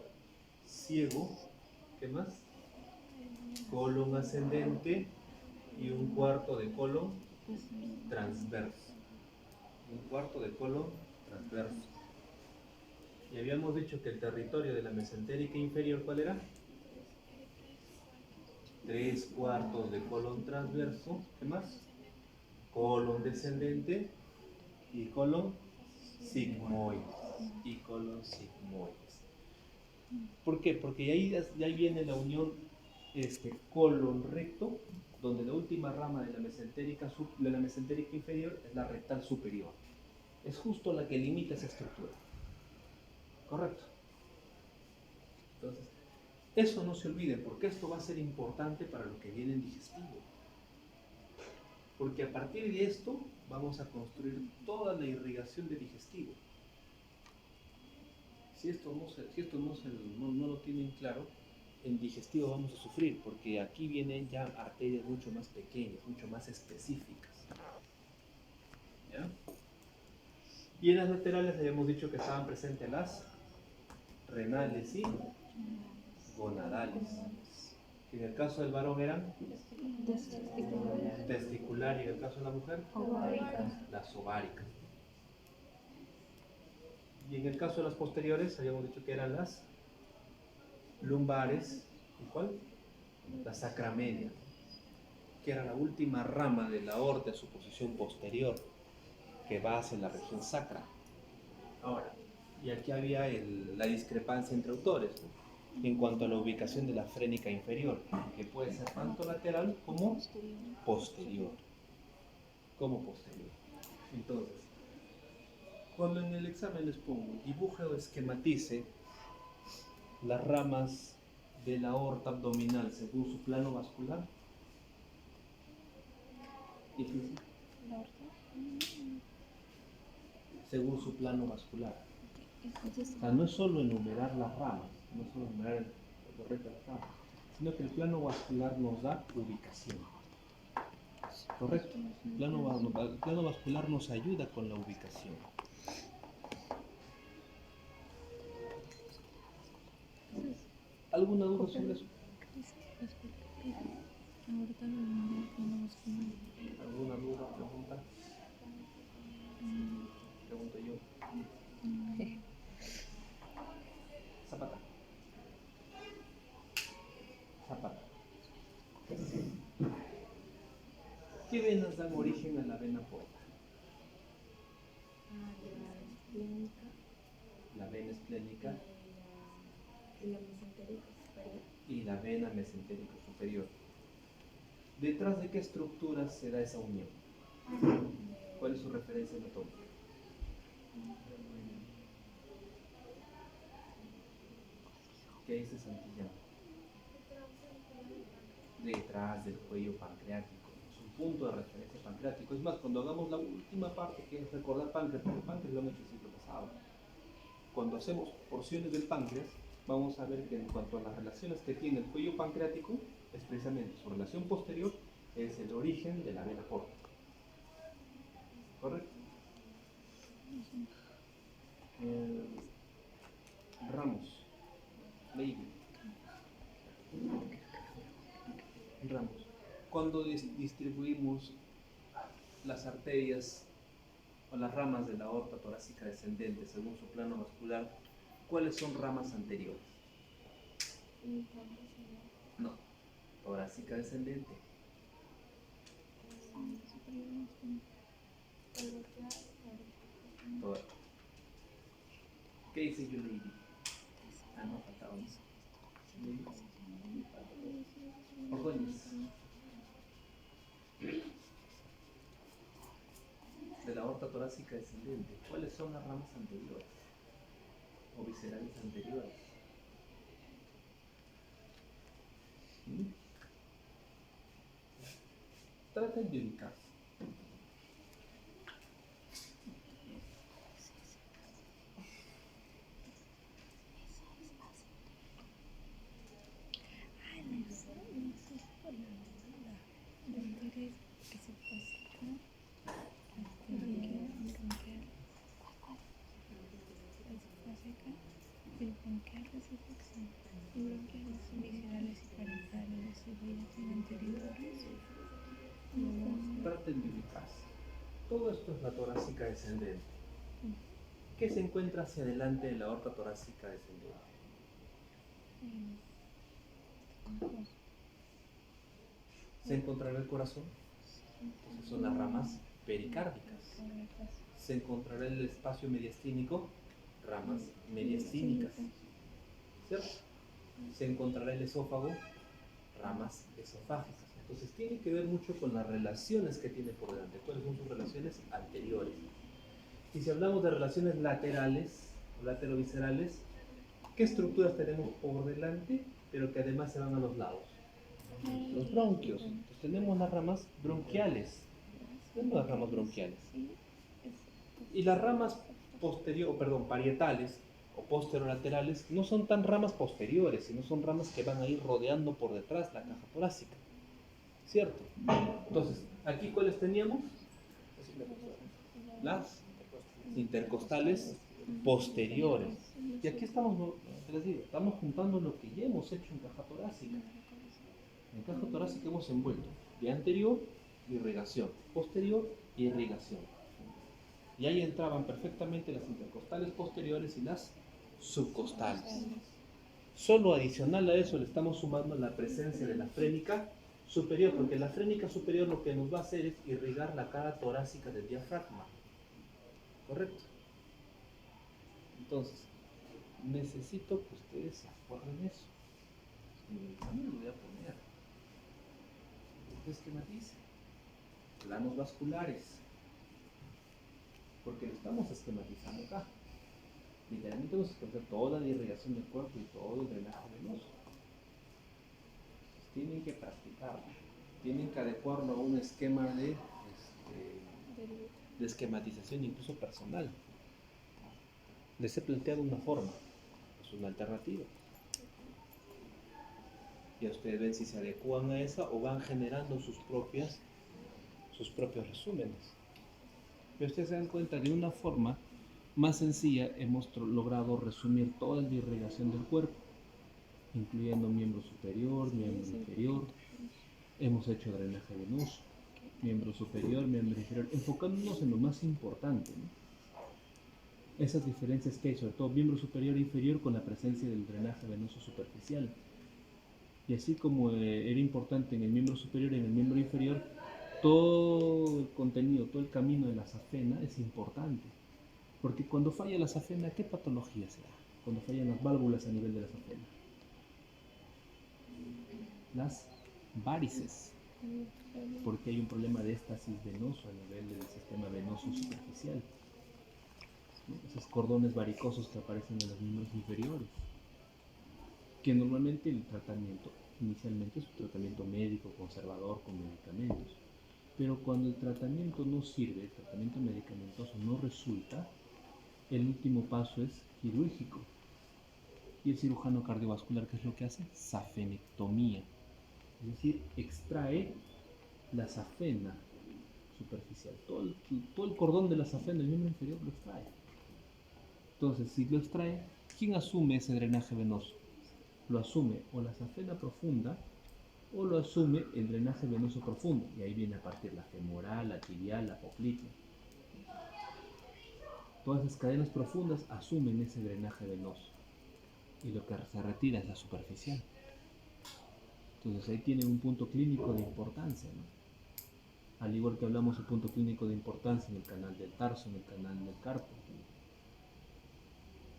Ciego. ¿Qué más? Colon ascendente y un cuarto de colon transverso. Un cuarto de colon transverso. Y habíamos dicho que el territorio de la mesentérica inferior, ¿cuál era? 3/4 de colon transverso. ¿Qué más? Colon descendente y colon sigmoides. Y colon sigmoides. ¿Por qué? Porque ahí viene la unión colon recto donde la última rama de la mesentérica inferior es la rectal superior. Es justo la que limita esa estructura. ¿Correcto? Entonces, eso no se olvide, porque esto va a ser importante para lo que viene en digestivo. Porque a partir de esto vamos a construir toda la irrigación de digestivo. Si esto no lo tienen claro, en digestivo vamos a sufrir, porque aquí vienen ya arterias mucho más pequeñas, mucho más específicas. ¿Ya? Y en las laterales habíamos dicho que estaban presentes las renales y gonadales. En el caso del varón eran testicular, y en el caso de la mujer, las ováricas. Y en el caso de las posteriores habíamos dicho que eran las lumbares, ¿y cuál? La sacramedia, que era la última rama de la aorta en su posición posterior, que va hacia la región sacra. Ahora, y aquí había la discrepancia entre autores, ¿no? En cuanto a la ubicación de la frénica inferior, que puede ser tanto lateral como posterior. Entonces, cuando en el examen les pongo dibuje o esquematice las ramas de la aorta abdominal según su plano vascular, difícil, según su plano vascular. O sea, no es solo enumerar las ramas, no es solo enumerar el correcto de las ramas, sino que el plano vascular nos da ubicación. ¿Correcto? El plano vascular nos ayuda con la ubicación. ¿Alguna duda sobre eso? ¿Alguna duda, pregunta? Pregunto yo. Zapata. ¿Qué venas dan origen a la vena porta? La vena esplénica y la vena mesentérica superior. ¿Detrás de qué estructuras se da esa unión? ¿Cuál es su referencia anatómica? ¿Qué dice Santillán? Detrás del cuello pancreático. Es un punto de referencia pancreático. Es más, cuando hagamos la última parte, que es recordar páncreas, porque el páncreas lo hemos hecho el siglo pasado. Cuando hacemos porciones del páncreas, vamos a ver que en cuanto a las relaciones que tiene el cuello pancreático, es precisamente su relación posterior, es el origen de la vena porta. ¿Correcto? Ramos. Lady. Ramos. Cuando distribuimos las arterias o las ramas de la aorta torácica descendente según su plano vascular, ¿cuáles son ramas anteriores? No, torácica descendente. ¿Qué dice yo, Lady? Ah, no, faltaba uno. Ordóñez. De la aorta torácica descendente, ¿cuáles son las ramas anteriores o viscerales anteriores? Traten de ubicarse. Traten de ubicarse. Todo esto es la torácica descendente. ¿Qué se encuentra hacia adelante de la aorta torácica descendente? ¿Se encontrará el corazón? Entonces son las ramas pericárdicas. ¿Se encontrará el espacio mediastínico? Ramas mediastínicas. ¿Cierto? ¿Se encontrará el esófago? Ramas esofágicas. Entonces tiene que ver mucho con las relaciones que tiene por delante, cuáles son sus relaciones anteriores. Y si hablamos de relaciones laterales o lateroviscerales, ¿qué estructuras tenemos por delante, pero que además se van a los lados? Los bronquios. Entonces tenemos las ramas bronquiales. Tenemos las ramas bronquiales. Y las ramas parietales o posterolaterales no son tan ramas posteriores, sino son ramas que van a ir rodeando por detrás la caja torácica. ¿Cierto? Entonces, ¿aquí cuáles teníamos? Las intercostales posteriores. Y aquí estamos, les digo, estamos juntando lo que ya hemos hecho en caja torácica. En caja torácica hemos envuelto de anterior, irrigación, posterior, irrigación. Y ahí entraban perfectamente las intercostales posteriores y las subcostales. Solo adicional a eso le estamos sumando la presencia de la frénica superior, porque la frénica superior lo que nos va a hacer es irrigar la cara torácica del diafragma. ¿Correcto? Entonces, necesito que ustedes se acuerden eso. En el examen lo voy a poner. Esquematice. Planos vasculares. Porque lo estamos esquematizando acá. Literalmente vamos a escoger toda la irrigación del cuerpo y todo el drenaje venoso. Entonces, tienen que practicarlo. Tienen que adecuarlo a un esquema de esquematización incluso personal. Les he planteado una forma, es una alternativa. Y ustedes ven si se adecuan a esa o van generando sus propios resúmenes. Pero ustedes se dan cuenta, de una forma más sencilla hemos logrado resumir toda la irrigación del cuerpo, incluyendo miembro superior, miembro inferior. Hemos hecho drenaje venoso, miembro superior, miembro inferior, enfocándonos en lo más importante, ¿no? Esas diferencias que hay, sobre todo miembro superior e inferior, con la presencia del drenaje venoso superficial. Y así como era importante en el miembro superior y en el miembro inferior, todo el contenido, todo el camino de la safena es importante. Porque cuando falla la safena, ¿qué patología se da? Cuando fallan las válvulas a nivel de la safena. Las varices. Porque hay un problema de éstasis venoso a nivel del sistema venoso superficial. Esos cordones varicosos que aparecen en los miembros inferiores, que normalmente el tratamiento inicialmente es un tratamiento médico conservador con medicamentos, pero cuando el tratamiento no sirve, el tratamiento medicamentoso no resulta, el último paso es quirúrgico. Y el cirujano cardiovascular, ¿qué es lo que hace? Safenectomía, es decir, extrae la safena superficial, todo el cordón de la safena del miembro inferior lo extrae. Entonces, si lo extrae, ¿quién asume ese drenaje venoso? Lo asume o la safena profunda o lo asume el drenaje venoso profundo. Y ahí viene a partir la femoral, la tibial, la poplitea. Todas esas cadenas profundas asumen ese drenaje venoso. Y lo que se retira es la superficial. Entonces ahí tienen un punto clínico de importancia, ¿no? Al igual que hablamos de punto clínico de importancia en el canal del tarso, en el canal del carpo.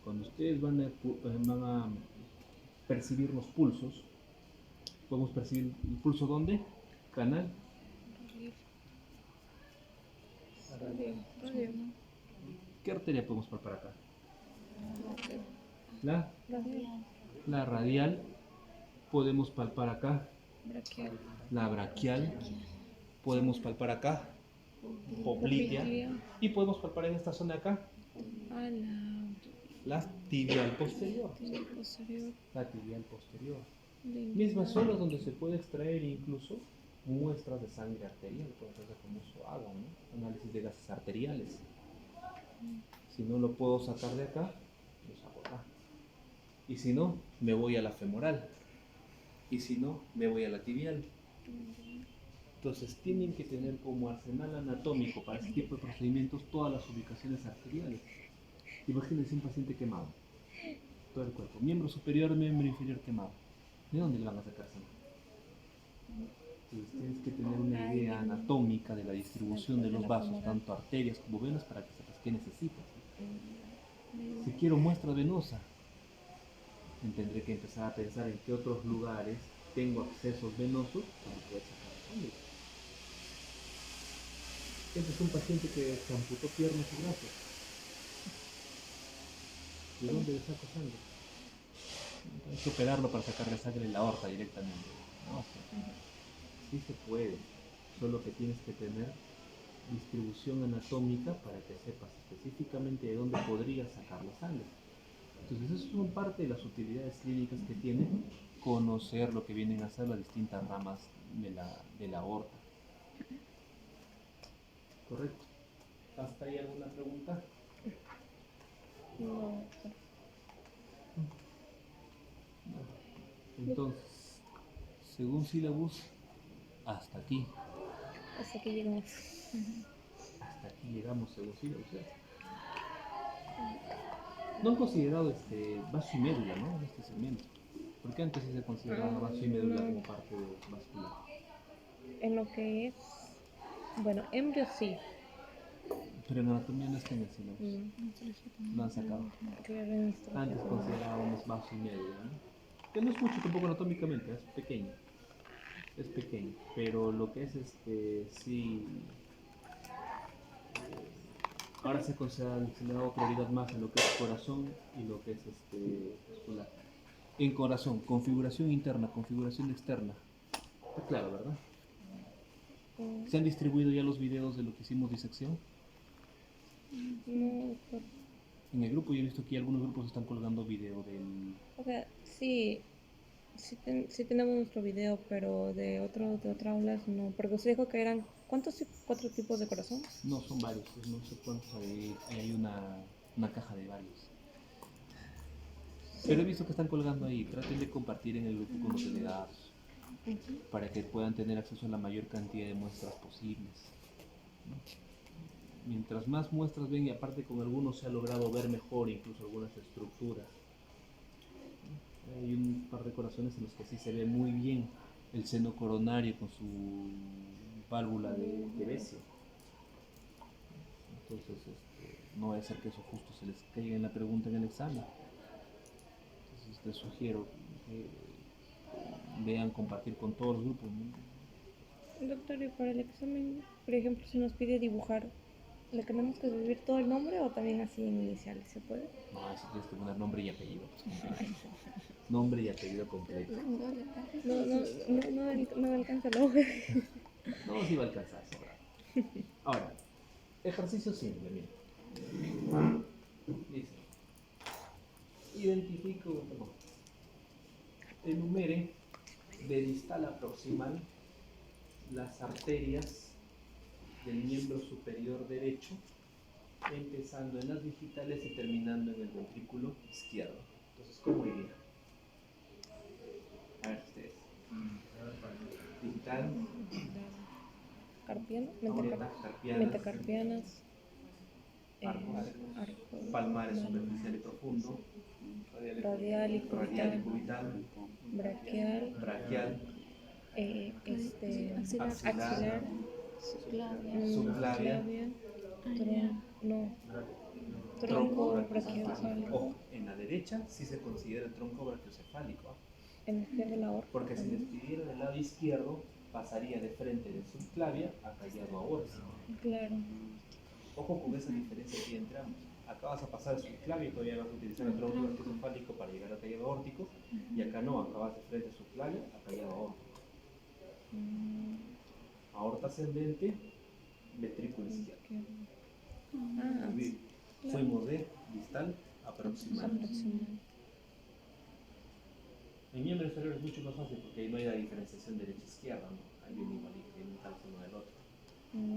Cuando ustedes van a percibir los pulsos, podemos percibir el pulso ¿dónde? Canal. ¿Qué arteria podemos palpar acá? La radial. Podemos palpar acá. La braquial. Podemos palpar acá. Poplitea. Y podemos palpar en esta zona acá. La tibial posterior. La tibial posterior. Mismas zonas donde se puede extraer incluso muestras de sangre arterial, puede ser el famoso agua, ¿no? Análisis de gases arteriales. Si no lo puedo sacar de acá, lo saco acá. Y si no, me voy a la femoral. Y si no, me voy a la tibial. Entonces tienen que tener como arsenal anatómico para este tipo de procedimientos todas las ubicaciones arteriales. Imagínense un paciente quemado, todo el cuerpo, miembro superior, miembro inferior quemado. ¿De dónde le van a sacar sangre? Entonces tienes que tener una idea anatómica de la distribución de los vasos, tanto arterias como venas, para que sepas qué necesitas. Si quiero muestra venosa, tendré que empezar a pensar en qué otros lugares tengo accesos venosos para poder sacar Ándale. Este es un paciente que se amputó piernas y brazos. ¿De dónde le saco sangre? Hay que operarlo para sacarle sangre en la aorta directamente. No, o sea, sí se puede, solo que tienes que tener distribución anatómica para que sepas específicamente de dónde podrías sacar la sangre. Entonces, eso son parte de las utilidades clínicas que tiene conocer lo que vienen a ser las distintas ramas de la aorta. Correcto. ¿Hasta ahí alguna pregunta? No. Entonces, según sílabus, hasta aquí. Hasta que llegamos. Hasta aquí llegamos según sílabus. No han considerado vaso y médula, ¿no? En este segmento. Porque antes sí se consideraba vaso y médula No. como parte de vascular. En lo que es, bueno, embrio sí. Pero en anatomía no está en el sílabus. Lo han sacado. Claro, en histología Antes sí. considerábamos vaso y médula, ¿no? Que no es mucho tampoco anatómicamente, es pequeño. Es pequeño. Pero lo que es sí. Ahora se le ha dado prioridad más a lo que es corazón y lo que es vascular. En corazón, configuración interna, configuración externa. Está claro, ¿verdad? ¿Se han distribuido ya los videos de lo que hicimos disección? No, por- En el grupo yo he visto que algunos grupos están colgando video del... o sea, sí, sí tenemos nuestro video, pero de otra aulas no, porque usted dijo que eran, ¿cuántos? 4 tipos de corazón. No, son varios, pues no sé cuántos hay una caja de varios. Pero he visto que están colgando ahí. Traten de compartir en el grupo con los delegados para que puedan tener acceso a la mayor cantidad de muestras posibles, ¿no? Mientras más muestras ven y aparte con algunos se ha logrado ver mejor incluso algunas estructuras. Hay un par de corazones en los que sí se ve muy bien el seno coronario con su válvula de Bessel. Entonces no va a ser que eso justo se les caiga en la pregunta en el examen. Entonces les sugiero que vean compartir con todos los grupos, ¿no? Doctor, y para el examen, por ejemplo, si nos pide dibujar, ¿le tenemos que escribir todo el nombre o también así en iniciales? ¿Se puede? No, eso tienes que poner nombre y apellido. Pues, nombre y apellido completo. No me alcanza la hoja. No, sí va a alcanzar, sobra. Ahora, ejercicio simple, mira. Dice, enumere de distal a proximal las arterias del miembro superior derecho, empezando en las digitales y terminando en el ventrículo izquierdo. Entonces, ¿cómo iría? A ver ustedes. Digital, Carpiano, aorta, carpiana, metacarpianas, arcos, palmares superficial y profundo, radial y radial y cubital, cubital, braquial, braquial, axilar, subclavia, tronco brachiocefálico. Ojo, en la derecha sí se considera el tronco brachiocefálico, ¿eh? En la izquierda la aorta. Porque si le escribiera del lado izquierdo, pasaría de frente de subclavia a callado aórtico. Claro. Ojo con esa diferencia aquí entre ambos. Acá vas a pasar de subclavia y todavía vas a utilizar el tronco brachiocefálico para llegar al callado aórtico, y acá no, acá vas de frente de subclavia a callado aórtico. Aorta ascendente, ventrículo izquierdo. Ah, Muy bien. Fuimos de distal a proximal. En miembro inferior es mucho más fácil porque ahí no hay la diferenciación derecha-izquierda, ¿no? Ahí viene igualito, viene un calcio uno del otro.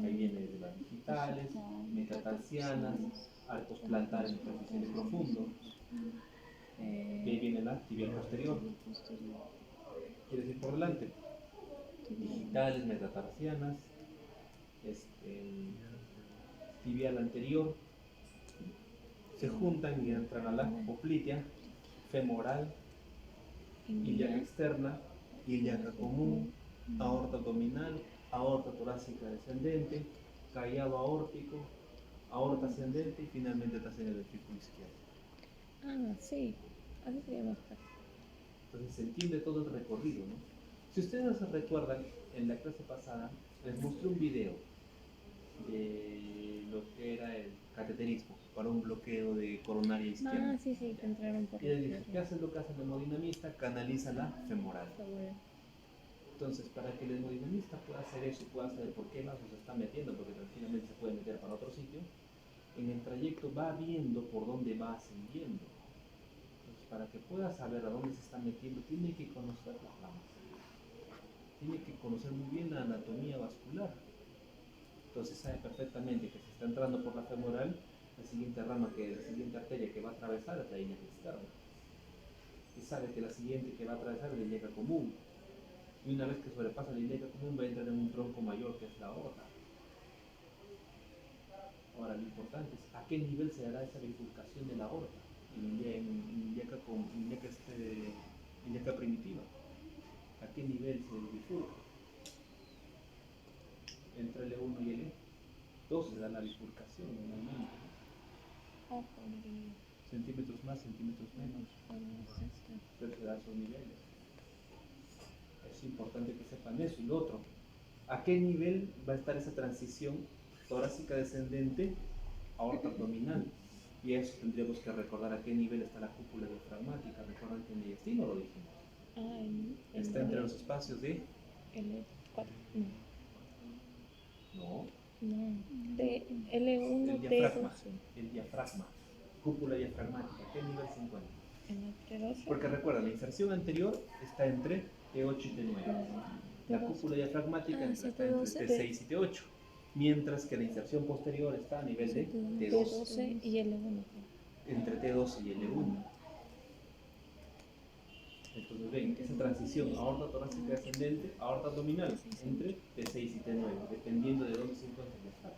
Ahí viene de las digitales, metatarsianas, arcos plantares superficiales profundos. Y ahí viene la tibial posterior. ¿Quieres ir por delante? Digitales, metatarsianas, tibial anterior, se juntan y entran a la poplitea femoral, ilíaca externa, ilíaca común, aorta abdominal, aorta torácica descendente, callado aórtico, aorta ascendente y finalmente estás en el ventrículo izquierdo. Ah, sí, así sería más fácil. Entonces se entiende todo el recorrido, ¿no? Si ustedes se recuerdan, en la clase pasada les mostré un video de lo que era el cateterismo para un bloqueo de coronaria izquierda. Ah, sí, sí, que entraron por Y les dije, ¿qué hace lo que hace el hemodinamista? Canaliza la femoral. Entonces, para que el hemodinamista pueda hacer eso y pueda saber por qué vasos se está metiendo, porque tranquilamente se puede meter para otro sitio, en el trayecto va viendo por dónde va ascendiendo. Entonces, para que pueda saber a dónde se está metiendo, tiene que conocer las ramas. Tiene que conocer muy bien la anatomía vascular. Entonces sabe perfectamente que si está entrando por la femoral, la siguiente arteria que va a atravesar es la ilíaca externa. Y sabe que la siguiente que va a atravesar es la ilíaca común. Y una vez que sobrepasa la ilíaca común va a entrar en un tronco mayor que es la aorta. Ahora, lo importante es a qué nivel se dará esa bifurcación de la aorta en ilíaca primitiva. ¿A qué nivel se bifurca? Entre el E1 y el E2 se da la bifurcación normalmente. Centímetros más, centímetros menos. Pero se da esos niveles. Es importante que sepan eso. Y lo otro, ¿a qué nivel va a estar esa transición torácica descendente a aorta abdominal? Y eso tendríamos que recordar a qué nivel está la cúpula diafragmática. Recuerdan que en diastino lo dijimos. Está entre los espacios de... L4. No. De L1, El diafragma. T12. El diafragma. Cúpula diafragmática. ¿A qué nivel se encuentra? En el T12. Porque recuerda, la inserción anterior está entre T8 y T9. La cúpula diafragmática está entre T6 y T8. Mientras que la inserción posterior está a nivel de T12 y L1. entre T12 y L1. Entonces ven, esa transición aorta torácica ascendente, aorta abdominal, entre T6 y T9, dependiendo de dónde se encuentra el diafragma.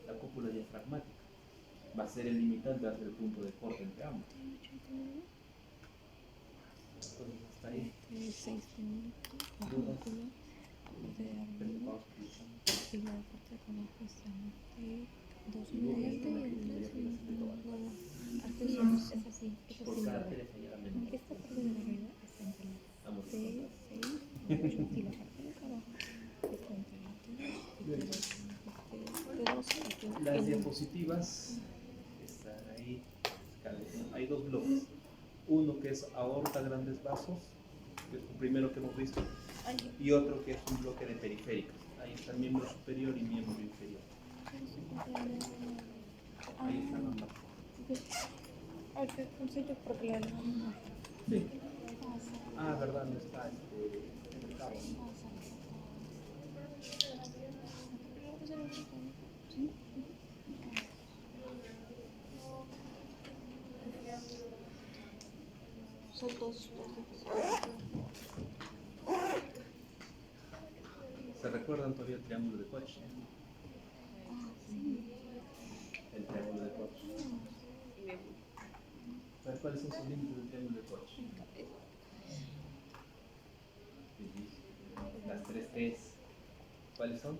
La cúpula diafragmática va a ser el limitante, va a ser el punto de corte entre ambos. Entonces hasta ahí. ¿Dudas? Y la parte de abajo está T2 mediante y el 3 es así, Por cada arteria señalamente. esta parte de arriba está entre la T6 y la parte de abajo está entre la T2 y Las diapositivas están ahí. Hay dos bloques. Uno que es aorta grandes vasos, que es el primero que hemos visto, y otro que es un bloque de periféricos. Ahí está el miembro superior y miembro inferior. Ahí están ambas. porque la Sí. Ah, verdad, no está en el cabo. Son dos. ¿Se recuerdan todavía el triángulo de Koch? El triángulo de Koch. ¿Sabes cuáles son sus límites del triángulo de Koch? Las tres T's. ¿Cuáles son?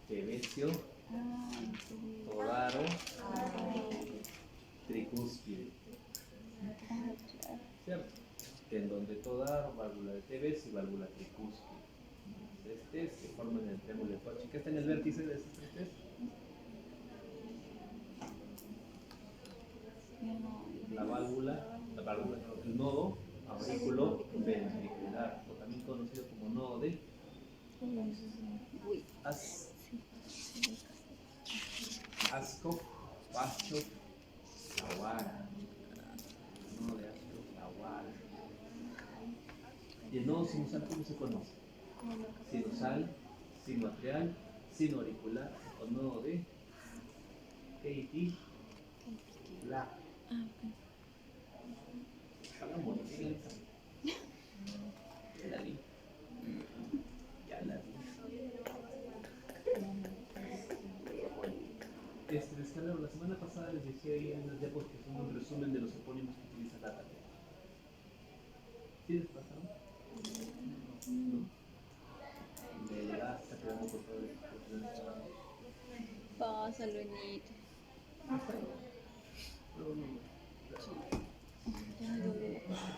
Tebecio, Todaro, tricúspide. ¿Cierto? Tendón de Todaro, válvula de Tebecio y válvula tricúspide. Tres T's que forman el triángulo de Koch. ¿Qué está en el vértice de esas tres T's? La válvula, el nodo aurículo ventricular, o también conocido como nodo de Ascoff, Paschoff, Lawara. Nodo de Ascoff, Lawara. ¿Y el nodo sinusal cómo se conoce? Sinusal, sinoatrial, sinoauricular, o nodo de Katie, la. Hagamos ya la vi. Ya la vi. Descargaron, la semana pasada les dejé ahí en las diapos que son un resumen de los epónimos que utiliza Data. ¿Sí les pasaron? ¿No? De la está quedando por todo el Pásalo, Enito. Ya me duele la cabeza.